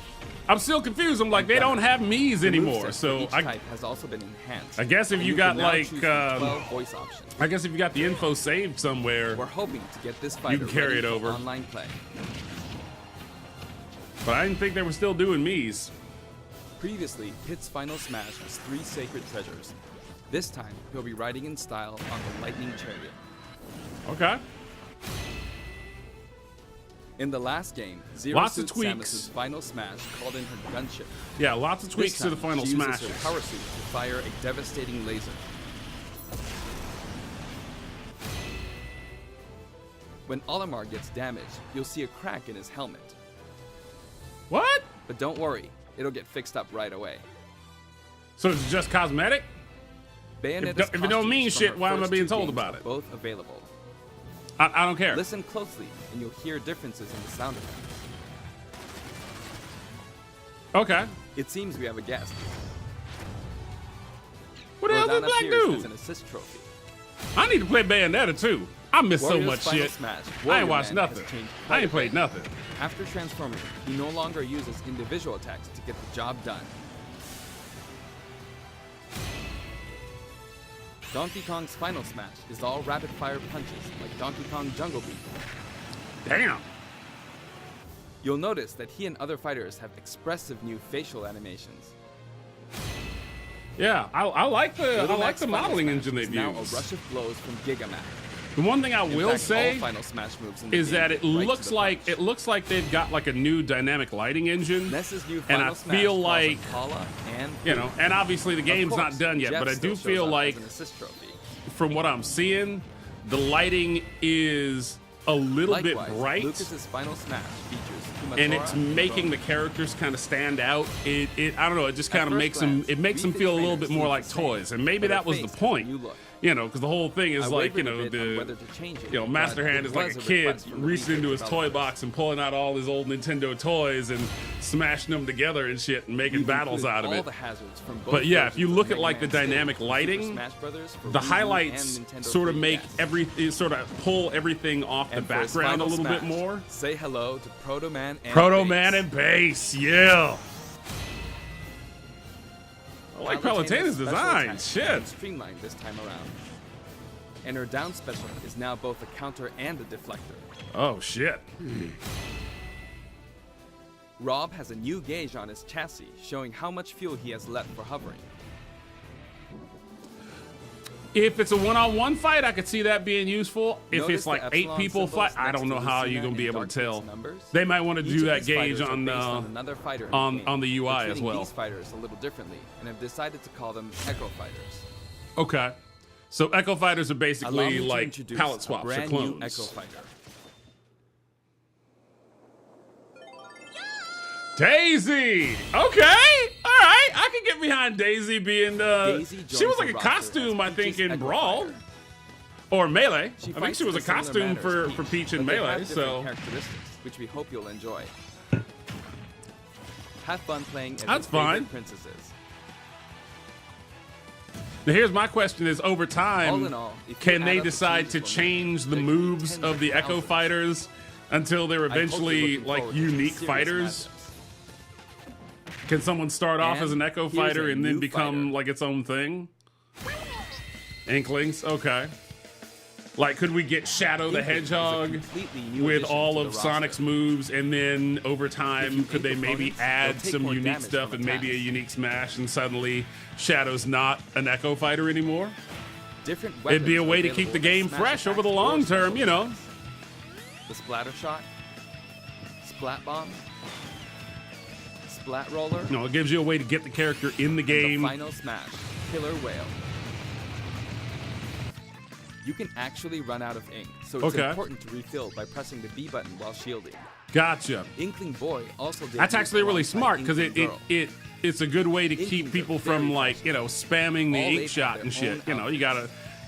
S1: I'm still confused. I'm like, they don't have Mii's
S10: The
S1: anymore.
S10: moveset for
S1: So
S10: each type has also been enhanced.
S1: I guess if
S10: and
S1: you
S10: can
S1: got
S10: now
S1: like,
S10: choose from 12 voice options.
S1: I guess if you got the info saved somewhere,
S10: We're hoping to get this fighter
S1: can carry
S10: ready
S1: it
S10: for
S1: over.
S10: online play.
S1: but I didn't think they were still doing Mii's.
S10: Previously, Pit's final smash was 3 sacred treasures. This time, he'll be riding in style on the Lightning Chariot.
S1: Okay.
S10: In the last game, Zero
S1: Lots of
S10: Suit
S1: tweaks.
S10: Samus's final smash called in her gunship.
S1: Yeah, lots of tweaks
S10: This
S1: to the
S10: time,
S1: final
S10: she uses
S1: smashes.
S10: her power suit to fire a devastating laser. When Olimar gets damaged, you'll see a crack in his helmet.
S1: What?
S10: But don't worry, it'll get fixed up right away.
S1: So it's just cosmetic?
S10: Bayonetta's
S1: If it don't mean
S10: costumes from
S1: shit,
S10: her
S1: why am I
S10: first
S1: being
S10: 2
S1: told
S10: games
S1: about
S10: are
S1: it?
S10: Both available.
S1: I don't care.
S10: Listen closely, and you'll hear differences in the sound effects.
S1: Okay.
S10: It seems we have a guest.
S1: What the hell's this
S10: Rodana
S1: black
S10: appears
S1: dude?
S10: as an assist trophy.
S1: I need to play Bayonetta too. I miss so
S10: Warrior's
S1: much
S10: final
S1: shit.
S10: smash,
S1: I
S10: Warrior
S1: ain't watched
S10: Man, has
S1: nothing.
S10: changed
S1: I
S10: quite
S1: ain't
S10: a
S1: played
S10: bit.
S1: nothing.
S10: After transforming, he no longer uses individual attacks to get the job done. Donkey Kong's final smash is all rapid-fire punches, like Donkey Kong Jungle Beat.
S1: Damn.
S10: You'll notice that he and other fighters have expressive new facial animations.
S1: Yeah, I like the
S10: Little
S1: I like
S10: Mac's
S1: the
S10: final
S1: modeling
S10: smash
S1: engine
S10: is
S1: they've
S10: now
S1: used.
S10: a rush of blows from Gigamac.
S1: The one thing I
S10: In
S1: will
S10: fact,
S1: say
S10: all final smash moves in the
S1: is
S10: game
S1: that it
S10: get right to
S1: looks
S10: the
S1: like
S10: punch.
S1: they've got like a new dynamic lighting engine.
S10: Ness's new
S1: and
S10: final
S1: I
S10: smash
S1: feel
S10: calls
S1: like
S10: on Paula and
S1: you know, and obviously the
S10: Of
S1: game's not
S10: course,
S1: done yet,
S10: Jeff
S1: but I
S10: still
S1: do
S10: shows
S1: feel
S10: up
S1: like
S10: as an assist trophy.
S1: from what I'm seeing, the lighting is a little bit
S10: Likewise,
S1: bright.
S10: Lucas's final smash features
S1: And
S10: Kumatora
S1: it's
S10: and
S1: making the
S10: Bone.
S1: characters kind of stand out. It I don't know. It just
S10: At
S1: kind of
S10: first
S1: makes them.
S10: glance,
S1: It makes them
S10: Wii Fit
S1: feel a little
S10: trainers
S1: bit more
S10: seem
S1: like
S10: the same,
S1: toys, and maybe
S10: but her
S1: that was the
S10: face has a
S1: point.
S10: new look.
S1: You know, because the whole thing is
S10: I
S1: like, you
S10: wavered a
S1: know,
S10: bit on
S1: the
S10: whether to change it,
S1: you know, Master
S10: but
S1: Hand
S10: it
S1: is like
S10: was
S1: a
S10: a
S1: kid
S10: request from the
S1: reaching
S10: Wii
S1: into
S10: Fit
S1: his toy
S10: developers.
S1: box and pulling out all his old Nintendo toys and smashing them together and shit and making
S10: We've
S1: battles
S10: included
S1: out of
S10: all
S1: it.
S10: the hazards from both
S1: But yeah, if you
S10: versions of
S1: look at
S10: Mega
S1: like the
S10: Man Stage,
S1: dynamic
S10: Super
S1: lighting,
S10: Smash Brothers for
S1: the
S10: Wii U
S1: highlights
S10: and Nintendo
S1: sort of
S10: 3DS.
S1: make every sort of pull everything off the
S10: And for his
S1: background a
S10: final
S1: little bit
S10: smash,
S1: more.
S10: Say hello to Proto Man and
S1: Proto
S10: Base.
S1: Man and Base, yeah. I like
S10: Palutena's
S1: Palutena's
S10: special
S1: design.
S10: attacks
S1: Shit.
S10: have been streamlined this time around. And her down special is now both a counter and a deflector.
S1: Oh shit.
S10: Rob has a new gauge on his chassis, showing how much fuel he has left for hovering.
S1: If it's a one-on-one fight, I could see that being useful. If
S10: Notice
S1: it's like
S10: the
S1: 8
S10: Epsilon
S1: people
S10: symbols
S1: fight, I
S10: next
S1: don't
S10: to
S1: know how
S10: Lucina
S1: you're gonna be
S10: and
S1: able to
S10: Dark
S1: tell.
S10: Fate's numbers.
S1: They might want to
S10: Each
S1: do
S10: of
S1: that
S10: these
S1: gauge
S10: fighters are
S1: on
S10: based on another fighter in the game.
S1: on the UI
S10: We're
S1: as
S10: treating
S1: well.
S10: These fighters a little differently, and have decided to call them Echo Fighters.
S1: Okay. So Echo Fighters are
S10: Allow
S1: basically
S10: me to
S1: like
S10: introduce
S1: palette
S10: a
S1: swaps or
S10: brand
S1: clones.
S10: new Echo Fighter.
S1: Daisy. Okay. All right. I can get behind Daisy being
S10: Daisy
S1: she was
S10: joins
S1: like
S10: the
S1: a
S10: roster
S1: costume,
S10: as
S1: I think,
S10: Peach's
S1: in
S10: Echo
S1: Brawl
S10: Fighter.
S1: or Melee.
S10: She
S1: I think
S10: fights
S1: she was
S10: in
S1: a
S10: similar
S1: costume
S10: manner
S1: for
S10: as Peach,
S1: Peach in
S10: but they
S1: Melee.
S10: have different
S1: So
S10: characteristics, which we hope you'll enjoy. Have fun playing as
S1: That's
S10: your favorite
S1: fine.
S10: princesses.
S1: now here's my question: is over
S10: All
S1: time,
S10: in all, if you
S1: can
S10: add
S1: they
S10: up the
S1: decide to
S10: changes
S1: change the
S10: we'll make, there could be
S1: moves
S10: tens
S1: of the Echo
S10: thousands.
S1: Fighters until they're
S10: I hope you're
S1: eventually
S10: looking
S1: like
S10: forward to some
S1: unique
S10: serious
S1: fighters?
S10: matchups.
S1: Can someone start off
S10: And
S1: as an Echo
S10: here's
S1: Fighter
S10: a
S1: and then
S10: new
S1: become
S10: fighter.
S1: like its own thing? Inklings, okay. Like, could we get Shadow the
S10: Inklings is a
S1: Hedgehog
S10: completely new
S1: with
S10: addition
S1: all
S10: to
S1: of
S10: the
S1: Sonic's
S10: roster.
S1: moves, and then over
S10: If you
S1: time, could they
S10: ink
S1: maybe
S10: opponents,
S1: add
S10: they'll take
S1: some
S10: more
S1: unique
S10: damage
S1: stuff
S10: from
S1: and maybe a
S10: attacks.
S1: unique smash, and suddenly Shadow's not an Echo Fighter anymore?
S10: Different
S1: It'd be a
S10: weapons
S1: way to
S10: are
S1: keep the
S10: available
S1: game
S10: as smash
S1: fresh over the
S10: attacks or
S1: long term,
S10: special
S1: you know.
S10: attacks. The Splatter Shot, Splat Bomb, Splat Roller,
S1: You know, it gives you a way to get the character in the
S10: and the
S1: game.
S10: Final Smash, Killer Whale. you can actually run out of ink, so it's important to refill by pressing the B button while shielding.
S1: Gotcha.
S10: Inkling Boy also did.
S1: That's actually really smart because it's a good way to keep people from like spamming the ink shot and shit. You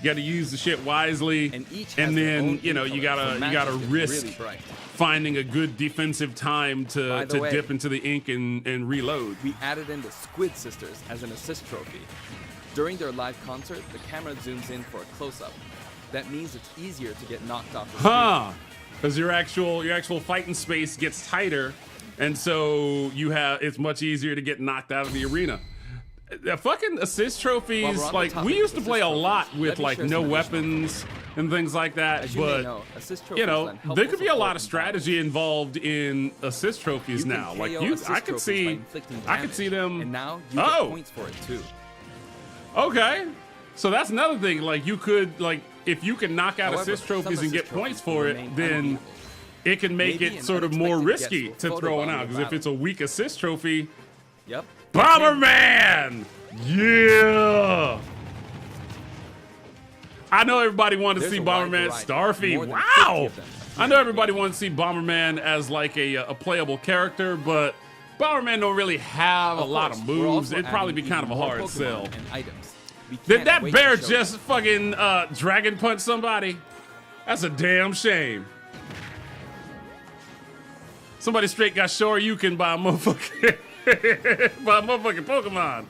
S1: gotta use the shit wisely, and then you gotta risk finding a good defensive time to dip into the ink and reload.
S10: We added in the Squid Sisters as an assist trophy. During their live concert, the camera zooms in for a close-up. That means it's easier to get knocked off the screen.
S1: Because your actual fighting space gets tighter, and so it's much easier to get knocked out of the arena. Fucking assist trophies, like we used to play a lot with like no weapons and things like that, but there could be a lot of strategy involved in assist trophies now. Like I could see them.
S10: And now you get points for it too.
S1: Okay, so that's another thing. Like you could if you can knock out assist trophies and get points for it, then it can make it sort of more risky to throw one out. Because if it's a weak assist trophy, Bomberman! Yeah! I know everybody wanted to see Bomberman Starfy. Wow! I know everybody wanted to see Bomberman as like a playable character, but Bomberman don't really have a lot of moves. It'd probably be kind of a hard sell. Did that bear just fucking dragon punch somebody? That's a damn shame. Somebody straight got Shoryuken by a motherfucker. By a motherfucking Pokemon.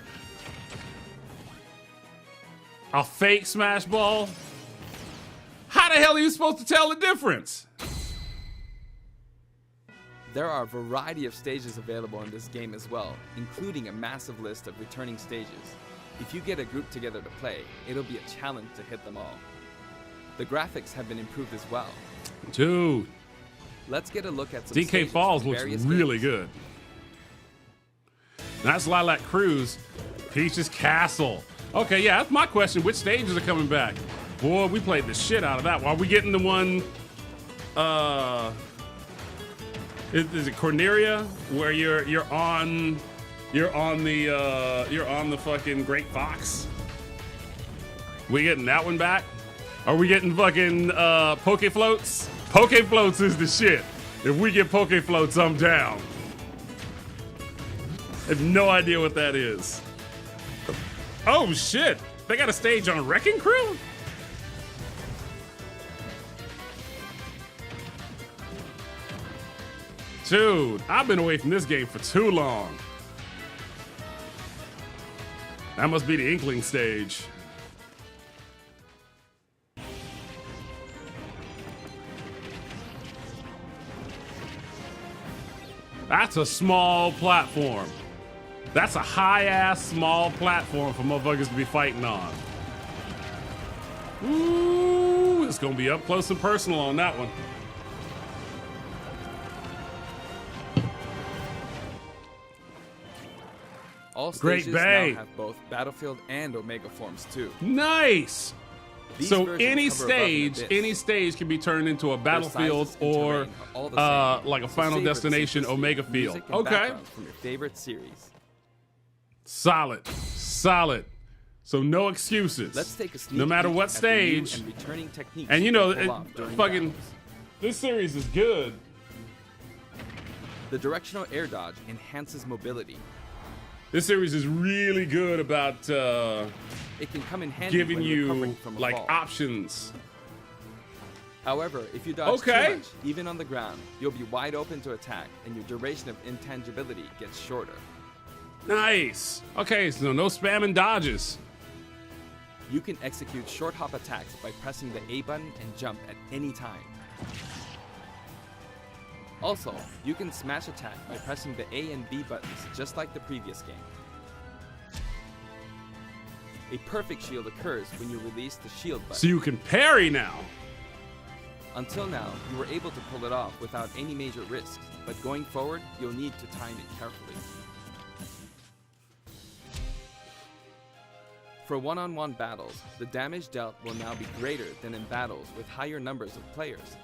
S1: A fake Smash Ball? How the hell are you supposed to tell the difference?
S10: There are a variety of stages available in this game as well, including a massive list of returning stages. If you get a group together to play, it'll be a challenge to hit them all. The graphics have been improved as well.
S1: Dude.
S10: Let's get a look at some
S1: DK Falls looks really good. That's Lilac Cruise. Peach's Castle. Okay, yeah, that's my question. Which stages are coming back? Boy, we played the shit out of that. Are we getting the one? Is it Corneria, where you're on the fucking Great Fox? We getting that one back? Are we getting fucking Poke Floats? Poke Floats is the shit. If we get Poke Floats, I'm down. I have no idea what that is. Oh shit! They got a stage on Wrecking Crew? Dude, I've been away from this game for too long. That must be the Inkling stage. That's a small platform. That's a high-ass small platform for motherfuckers to be fighting on. Ooh, it's gonna be up close and personal on that one.
S10: All stages now have both Battlefield and Omega forms too.
S1: Nice! So any stage can be turned into a Battlefield or like a Final Destination Omega field. Okay.
S10: From your favorite series.
S1: Solid. Solid. So no excuses.
S10: Let's take a sneak
S1: no matter
S10: peek
S1: what
S10: at the
S1: stage.
S10: new and returning techniques
S1: And you know, fucking,
S10: battles.
S1: this series is good.
S10: The directional air dodge enhances mobility.
S1: This series is really good about
S10: it can come in handy
S1: giving
S10: when
S1: you
S10: recovering from a
S1: like
S10: fall.
S1: options.
S10: However, if you dodge too much, even on the ground, you'll be wide open to attack, and your duration of intangibility gets shorter.
S1: Nice. Okay, so no spam and dodges.
S10: You can execute short hop attacks by pressing the A button and jump at any time. Also, you can smash attack by pressing the A and B buttons just like the previous game. A perfect shield occurs when you release the shield button.
S1: So you can parry now.
S10: Until now, you were able to pull it off without any major risks, but going forward, you'll need to time it carefully. For one-on-one battles, the damage dealt will now be greater than in battles with higher numbers of players.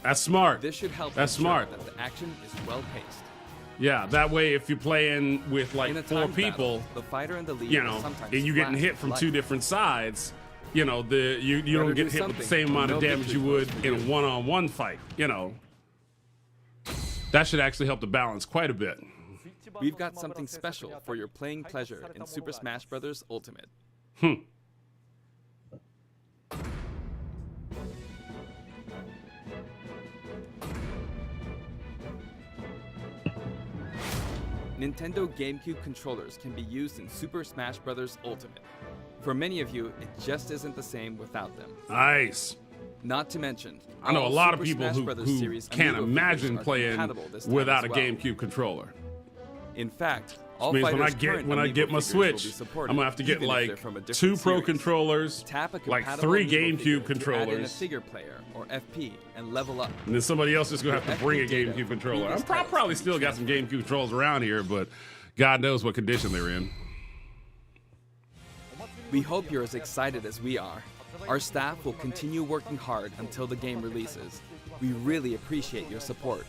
S1: That's smart.
S10: This should help
S1: That's
S10: ensure
S1: smart.
S10: that the action is well-paced.
S1: Yeah, that way if you're playing with like
S10: In a
S1: 4
S10: timed
S1: people,
S10: battle, the fighter and the lead
S1: you
S10: will
S1: know,
S10: sometimes
S1: and you're getting
S10: flash
S1: hit from
S10: light.
S1: 2 different sides, you know, you don't get hit with the same amount of damage you would in a one-on-one fight. You know, that should actually help the balance quite a bit.
S10: We've got something special for your playing pleasure in Super Smash Bros. Ultimate. Nintendo GameCube controllers can be used in Super Smash Bros. Ultimate. For many of you, it just isn't the same without them.
S1: Nice.
S10: Not to mention,
S1: I know a lot of
S10: Super
S1: people
S10: Smash
S1: who
S10: Bros. Series
S1: can't
S10: Amiibo
S1: imagine
S10: figures are
S1: playing
S10: compatible this time
S1: without
S10: as
S1: a
S10: well.
S1: GameCube controller.
S10: In fact, all
S1: Which means
S10: fighters'
S1: when I
S10: current
S1: get my
S10: Amiibo figures will be
S1: Switch,
S10: supported,
S1: I'm gonna have to get
S10: even if they're
S1: like
S10: from a
S1: 2
S10: different
S1: Pro
S10: series.
S1: controllers,
S10: Tap a
S1: like
S10: compatible
S1: 3
S10: Amiibo figure
S1: GameCube
S10: to add in a
S1: controllers,
S10: figure player or FP and level up.
S1: and then somebody else is gonna have to bring a
S10: FP data
S1: GameCube
S10: from
S1: controller.
S10: previous
S1: I'm
S10: titles
S1: probably
S10: can be
S1: still got some GameCube controllers around here, but God knows what condition they're in.
S10: We hope you're as excited as we are. Our staff will continue working hard until the game releases. We really appreciate your support.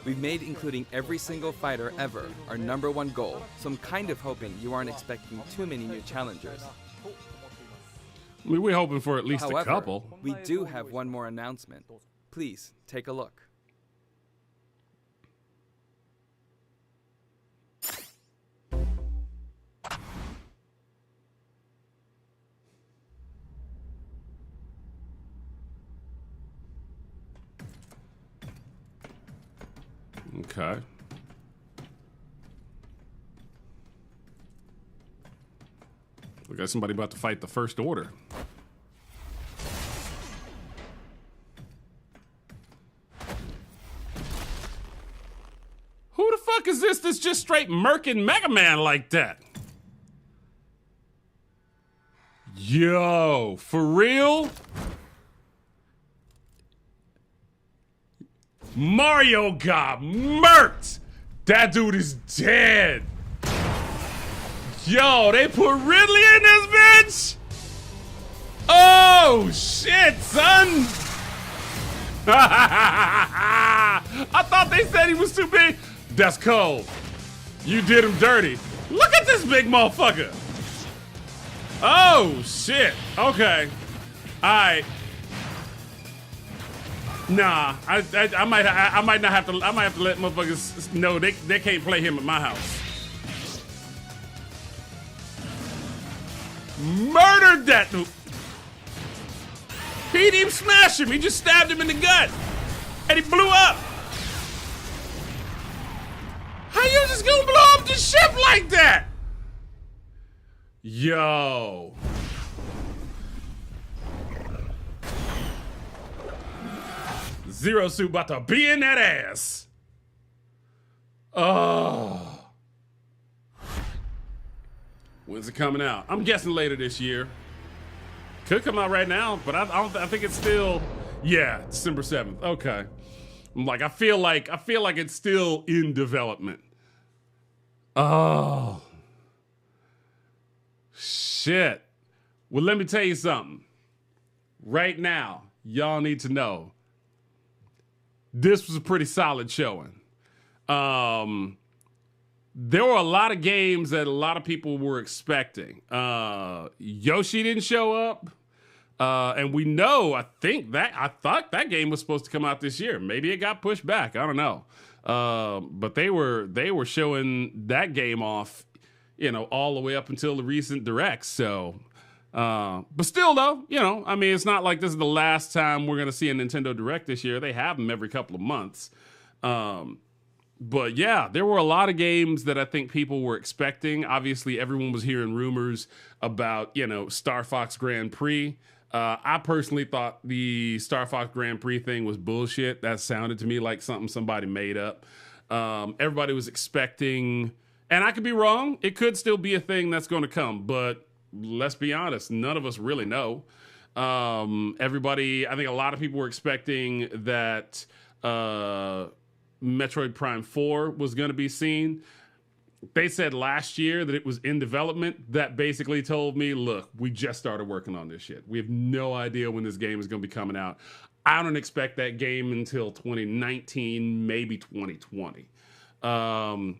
S10: We've made including every single fighter ever our #1 goal, so I'm kind of hoping you aren't expecting too many new challengers.
S1: I mean, we're hoping for at least
S10: However,
S1: a couple.
S10: we do have one more announcement. Please take a look.
S1: Okay. We got somebody about to fight the First Order. Who the fuck is this that's just straight murking Mega Man like that? Yo, for real? Mario got murked. That dude is dead. Yo, they put Ridley in this bitch? Oh, shit, son. I thought they said he was too big. That's cold. You did him dirty. Look at this big motherfucker. Oh, shit. Okay. All right. Nah, I might not have to. I might have to let motherfuckers know they can't play him at my house. Murdered that dude. He didn't even smash him. He just stabbed him in the gut, and he blew up. How you just gonna blow up the ship like that? Yo. Zero Suit about to be in that ass. Oh. When's it coming out? I'm guessing later this year. Could come out right now, but I think it's still, yeah, December 7th. Okay. I'm like, I feel like it's still in development. Oh. Shit. Well, let me tell you something. Right now, y'all need to know. This was a pretty solid showing. There were a lot of games that a lot of people were expecting. Yoshi didn't show up. And we know, I thought that game was supposed to come out this year. Maybe it got pushed back. I don't know. But they were showing that game off, you know, all the way up until the recent directs. So, but still though, you know, I mean, it's not like this is the last time we're going to see a Nintendo Direct this year. They have them every couple of months. But yeah, there were a lot of games that I think people were expecting. Obviously, everyone was hearing rumors about, you know, Star Fox Grand Prix. I personally thought the Star Fox Grand Prix thing was bullshit. That sounded to me like something somebody made up. Everybody was expecting, and I could be wrong, it could still be a thing that's going to come, but let's be honest, none of us really know. Everybody, I think a lot of people were expecting that Metroid Prime 4 was going to be seen. They said last year that it was in development. That basically told me, look, we just started working on this shit. We have no idea when this game is going to be coming out. I don't expect that game until 2019, maybe 2020. I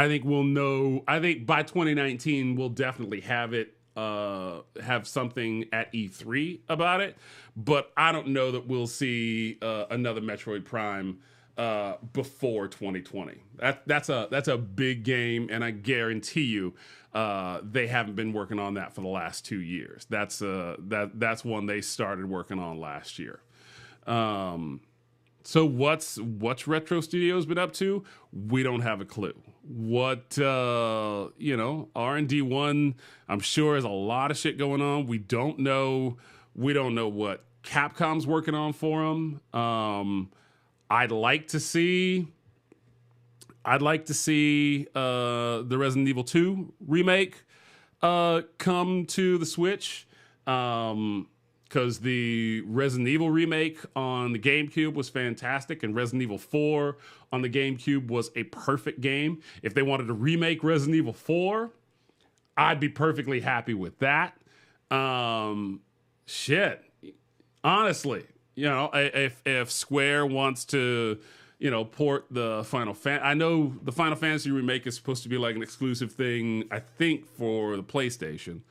S1: think we'll know. I think by 2019, we'll definitely have it. have something at E3 about it, but I don't know that we'll see another Metroid Prime before 2020. That's a big game, and I guarantee you they haven't been working on that for the last 2 years. That's one they started working on last year. So what's Retro Studios been up to? We don't have a clue. What R&D 1, I'm sure has a lot of shit going on. We don't know what Capcom's working on for them. I'd like to see the Resident Evil 2 remake come to the Switch. Because the Resident Evil remake on the GameCube was fantastic, and Resident Evil 4 on the GameCube was a perfect game. If they wanted to remake Resident Evil 4, I'd be perfectly happy with that. Shit. Honestly, if Square wants to, port the Final Fantasy. I know the Final Fantasy remake is supposed to be like an exclusive thing, I think, for the PlayStation.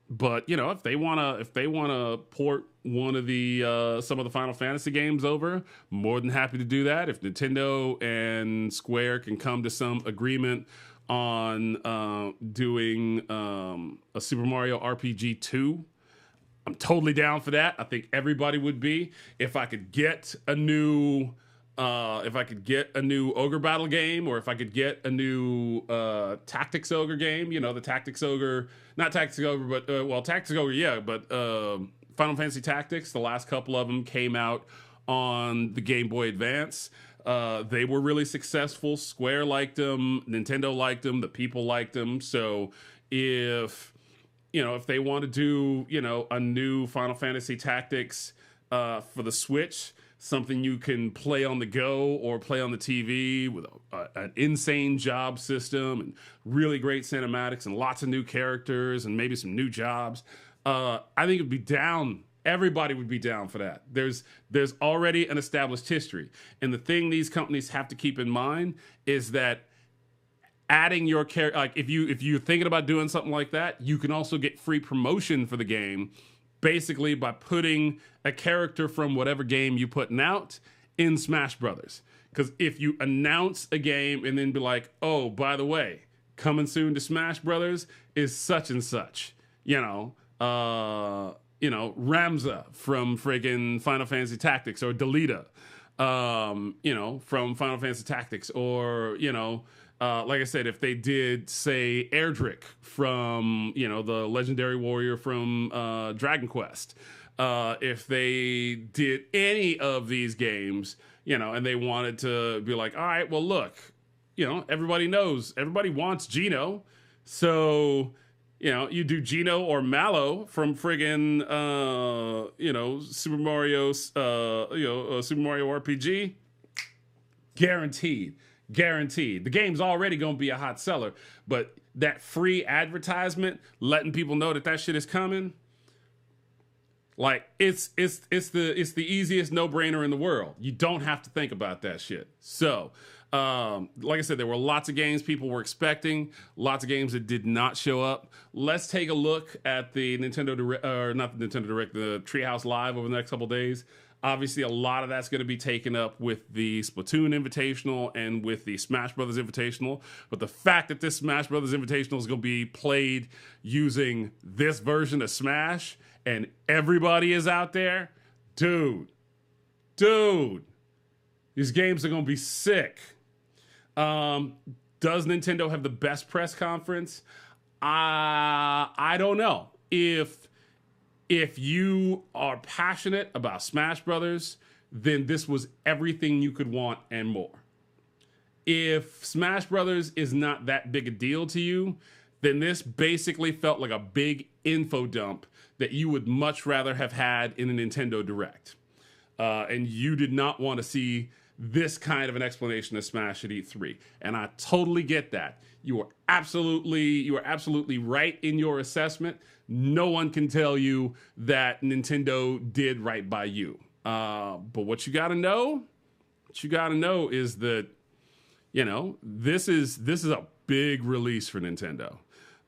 S1: But if they wanna port one of the some of the Final Fantasy games over, more than happy to do that. If Nintendo and Square can come to some agreement on doing a Super Mario RPG 2, I'm totally down for that. I think everybody would be. If I could get a new Ogre Battle game, or if I could get a new Tactics Ogre game, the Tactics Ogre, not Tactics Ogre, but Tactics Ogre, yeah, but Final Fantasy Tactics, the last couple of them came out on the Game Boy Advance. They were really successful. Square liked them, Nintendo liked them, the people liked them. So if they want to do, a new Final Fantasy Tactics for the Switch, something you can play on the go or play on the TV with an insane job system and really great cinematics and lots of new characters and maybe some new jobs. I think it'd be down. Everybody would be down for that. There's already an established history. And the thing these companies have to keep in mind is that adding your character, like if you're thinking about doing something like that, you can also get free promotion for the game, basically by putting a character from whatever game you're putting out in Smash Brothers. Because if you announce a game and then be like, oh, by the way, coming soon to Smash Brothers is such and such, Ramza from friggin' Final Fantasy Tactics, or Delita, from Final Fantasy Tactics, or, like I said, if they did, say, Erdrick from, the legendary warrior from Dragon Quest, if they did any of these games, and they wanted to be like, all right, well, look, everybody wants Geno. So, you do Geno or Mallow from friggin', Super Mario, Super Mario RPG. Guaranteed. The game's already going to be a hot seller, but that free advertisement, letting people know that shit is coming, like it's the easiest no-brainer in the world. You don't have to think about that shit. So, like I said, there were lots of games people were expecting, lots of games that did not show up. Let's take a look at the Nintendo Direct, or not the Nintendo Direct, the Treehouse Live over the next couple of days. Obviously, a lot of that's going to be taken up with the Splatoon Invitational and with the Smash Brothers Invitational. But the fact that this Smash Brothers Invitational is going to be played using this version of Smash, and everybody is out there, dude, these games are going to be sick. Does Nintendo have the best press conference? I don't know. If you are passionate about Smash Brothers, then this was everything you could want and more. If Smash Brothers is not that big a deal to you, then this basically felt like a big info dump that you would much rather have had in a Nintendo Direct. And you did not want to see this kind of an explanation of Smash at E3. And I totally get that. You are absolutely right in your assessment. No one can tell you that Nintendo did right by you. But what you got to know is that, this is a big release for Nintendo.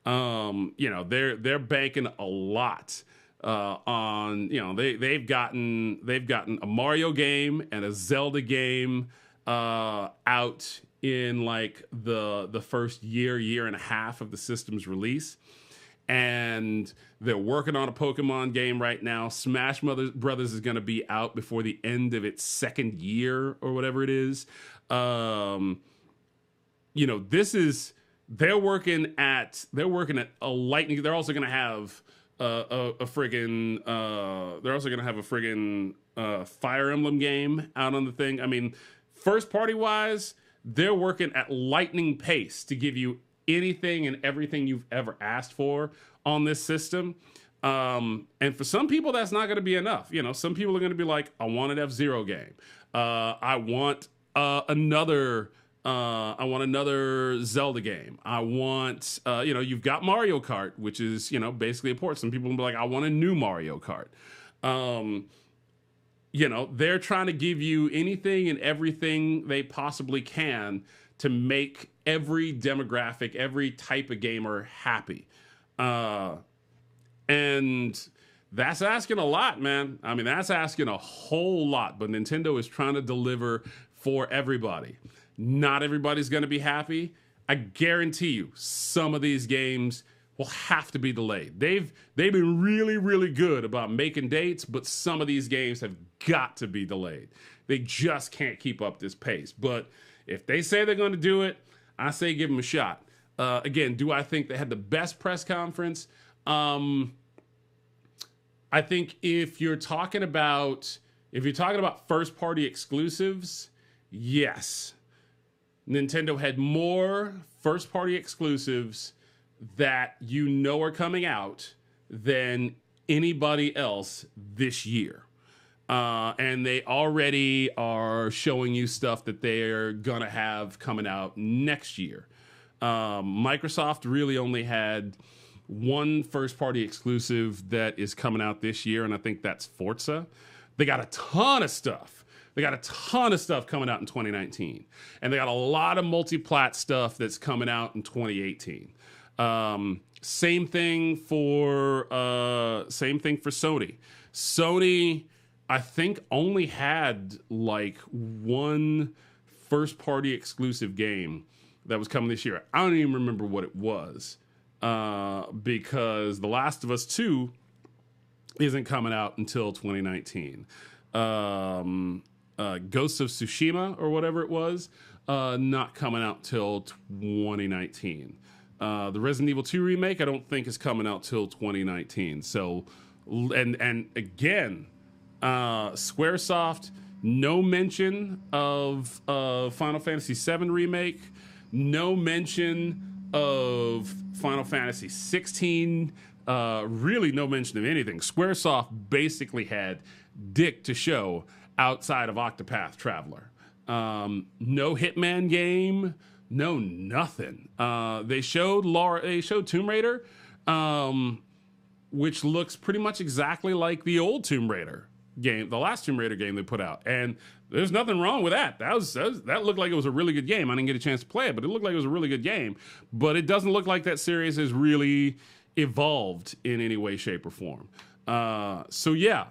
S1: They're banking a lot on, they've gotten a Mario game and a Zelda game out in like the first year and a half of the system's release. And they're working on a Pokemon game right now. Smash Brothers is going to be out before the end of its second year or whatever it is. They're working at a Lightning. They're also going to have a friggin' Fire Emblem game out on the thing. I mean, first party wise, they're working at lightning pace to give you anything and everything you've ever asked for on this system. And for some people, that's not going to be enough. Some people are going to be like, I want an F-Zero game. I want another Zelda game. I want, you've got Mario Kart, which is, basically a port. Some people will be like, I want a new Mario Kart. They're trying to give you anything and everything they possibly can to make every demographic, every type of gamer happy. And that's asking a lot, man. I mean, that's asking a whole lot, but Nintendo is trying to deliver for everybody. Not everybody's going to be happy. I guarantee you some of these games will have to be delayed. They've been really, really good about making dates, but some of these games have got to be delayed. They just can't keep up this pace. But if they say they're going to do it, I say give them a shot. Again, do I think they had the best press conference? I think if you're talking about first party exclusives, yes. Nintendo had more first party exclusives that are coming out than anybody else this year. And they already are showing you stuff that they're going to have coming out next year. Microsoft really only had one first-party exclusive that is coming out this year, and I think that's Forza. They got a ton of stuff. They got a ton of stuff coming out in 2019. And they got a lot of multi-plat stuff that's coming out in 2018. Same thing for Sony. Sony, I think, only had like one first-party exclusive game that was coming this year. I don't even remember what it was because The Last of Us 2 isn't coming out until 2019. Ghosts of Tsushima or whatever it was, not coming out till 2019. The Resident Evil 2 remake, I don't think is coming out till 2019. So, and again, Squaresoft, no mention of Final Fantasy VII remake, no mention of Final Fantasy 16, really no mention of anything. Squaresoft basically had dick to show outside of Octopath Traveler. No Hitman game, no nothing. They showed Tomb Raider, which looks pretty much exactly like the old Tomb Raider game, the last Tomb Raider game they put out. And there's nothing wrong with that. That looked like it was a really good game. I didn't get a chance to play it, but it looked like it was a really good game. But it doesn't look like that series has really evolved in any way, shape, or form. So yeah,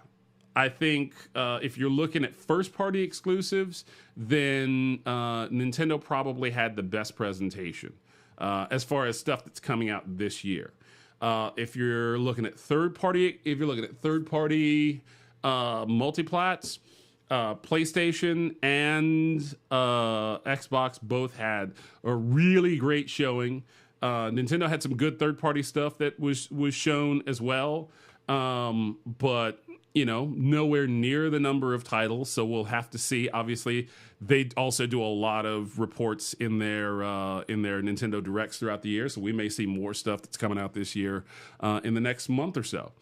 S1: I think if you're looking at first-party exclusives, then Nintendo probably had the best presentation as far as stuff that's coming out this year. If you're looking at third-party multiplats, PlayStation and Xbox both had a really great showing. Nintendo had some good third-party stuff that was shown as well, but nowhere near the number of titles. So we'll have to see. Obviously, they also do a lot of reports in their Nintendo Directs throughout the year. So we may see more stuff that's coming out this year in the next month or so.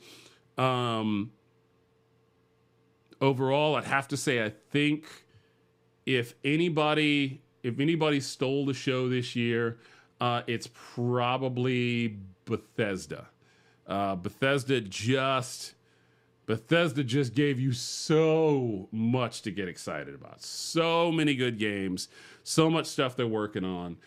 S1: Overall, I'd have to say I think if anybody stole the show this year, it's probably Bethesda. Bethesda just gave you so much to get excited about. So many good games, so much stuff they're working on.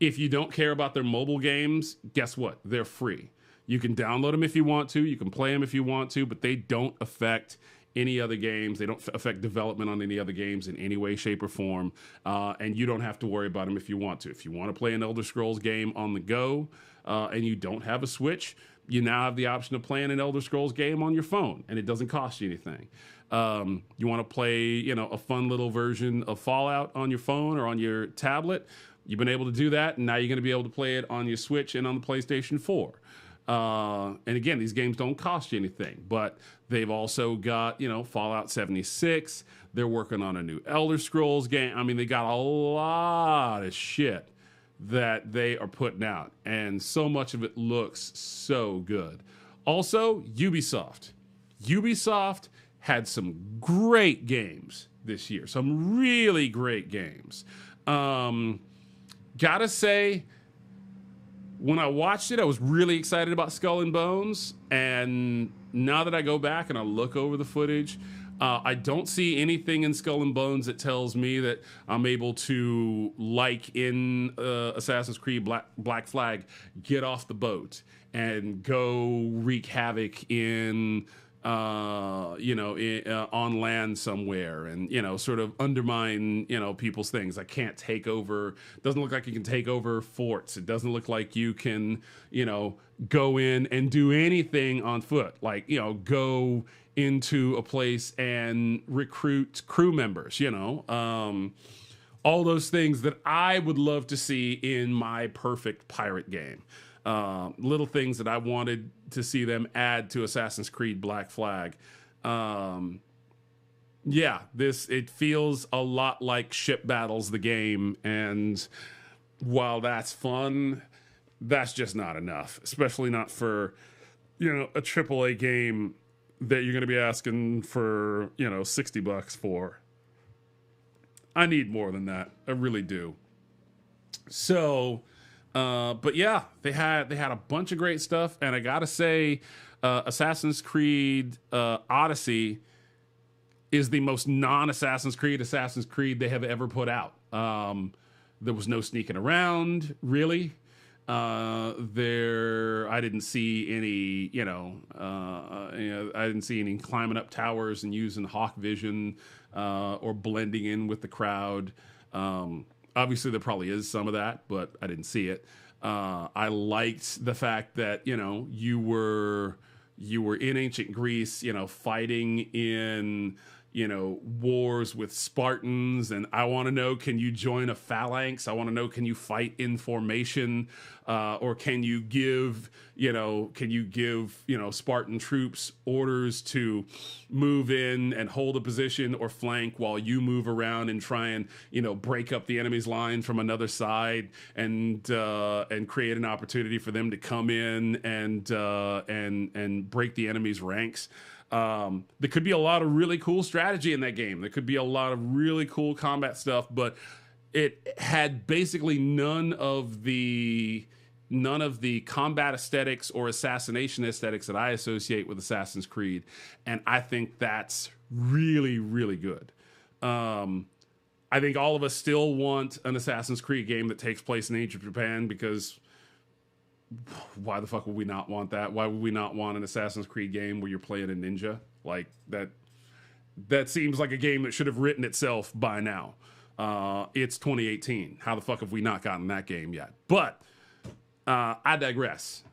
S1: If you don't care about their mobile games, guess what? They're free. You can download them if you want to. You can play them if you want to, but they don't affect any other games. They don't affect development on any other games in any way, shape, or form. And you don't have to worry about them if you want to. If you want to play an Elder Scrolls game on the go and you don't have a Switch, you now have the option of playing an Elder Scrolls game on your phone, and it doesn't cost you anything. You want to play, a fun little version of Fallout on your phone or on your tablet, you've been able to do that, and now you're going to be able to play it on your Switch and on the PlayStation 4. And again, these games don't cost you anything, but they've also got, Fallout 76. They're working on a new Elder Scrolls game. I mean, they got a lot of shit that they are putting out, and so much of it looks so good. Also, Ubisoft. Ubisoft had some great games this year, some really great games. Gotta say, when I watched it, I was really excited about Skull and Bones, and now that I go back and I look over the footage, I don't see anything in Skull and Bones that tells me that I'm able to, like in Assassin's Creed Black Flag, get off the boat and go wreak havoc in, on land somewhere and, sort of undermine, people's things. I can't take over. Doesn't look like you can take over forts. It doesn't look like you can, go in and do anything on foot. Like, go into a place and recruit crew members, all those things that I would love to see in my perfect pirate game. Little things that I wanted to see them add to Assassin's Creed Black Flag. It feels a lot like Ship Battles, the game, and while that's fun, that's just not enough, especially not for, a AAA game that you're going to be asking for, $60 for. I need more than that. I really do. So, but yeah, they had a bunch of great stuff, and I gotta say, Assassin's Creed Odyssey is the most non-Assassin's Creed they have ever put out. There was no sneaking around, really. I didn't see any, I didn't see any climbing up towers and using Hawk vision or blending in with the crowd. Obviously, there probably is some of that, but I didn't see it. I liked the fact that you were in ancient Greece, fighting in wars with Spartans, and I want to know, can you join a phalanx? I want to know, can you fight in formation, or can you give Spartan troops orders to move in and hold a position or flank while you move around and try and break up the enemy's line from another side and create an opportunity for them to come in and break the enemy's ranks. There could be a lot of really cool strategy in that game. There could be a lot of really cool combat stuff, but it had basically none of the combat aesthetics or assassination aesthetics that I associate with Assassin's Creed, and I think that's really, really good. I think all of us still want an Assassin's Creed game that takes place in ancient Japan, because why the fuck would we not want that? Why would we not want an Assassin's Creed game where you're playing a ninja? Like, that seems like a game that should have written itself by now. It's 2018. How the fuck have we not gotten that game yet? But I digress.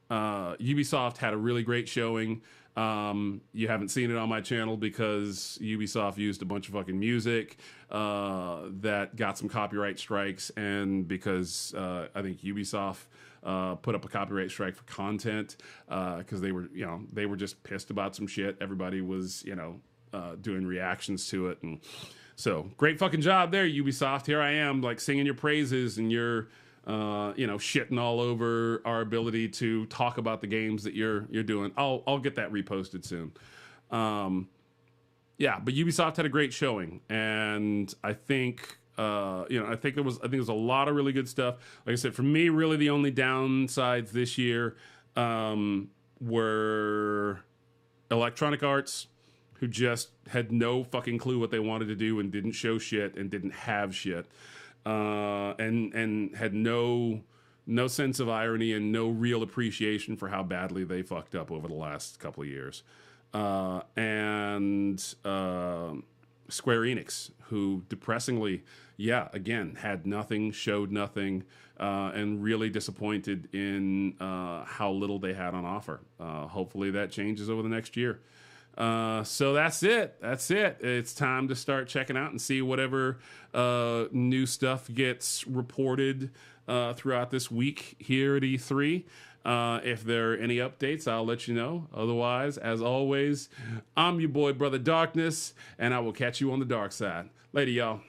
S1: Ubisoft had a really great showing. You haven't seen it on my channel because Ubisoft used a bunch of fucking music that got some copyright strikes, and because I think Ubisoft put up a copyright strike for content because they were just pissed about some shit. Everybody was doing reactions to it, and so great fucking job there, Ubisoft. Here I am, like, singing your praises, and you're shitting all over our ability to talk about the games that you're doing. I'll get that reposted soon. But Ubisoft had a great showing, and I think I think there was a lot of really good stuff. Like I said, for me, really the only downsides this year were Electronic Arts, who just had no fucking clue what they wanted to do and didn't show shit and didn't have shit. and had no sense of irony and no real appreciation for how badly they fucked up over the last couple of years. And Square Enix, who depressingly, again, had nothing, showed nothing, and really disappointed in how little they had on offer. Hopefully that changes over the next year. So that's it. It's time to start checking out and see whatever new stuff gets reported throughout this week here at E3. If there are any updates, I'll let you know. Otherwise, as always, I'm your boy, Brother Darkness, and I will catch you on the dark side. Later, y'all.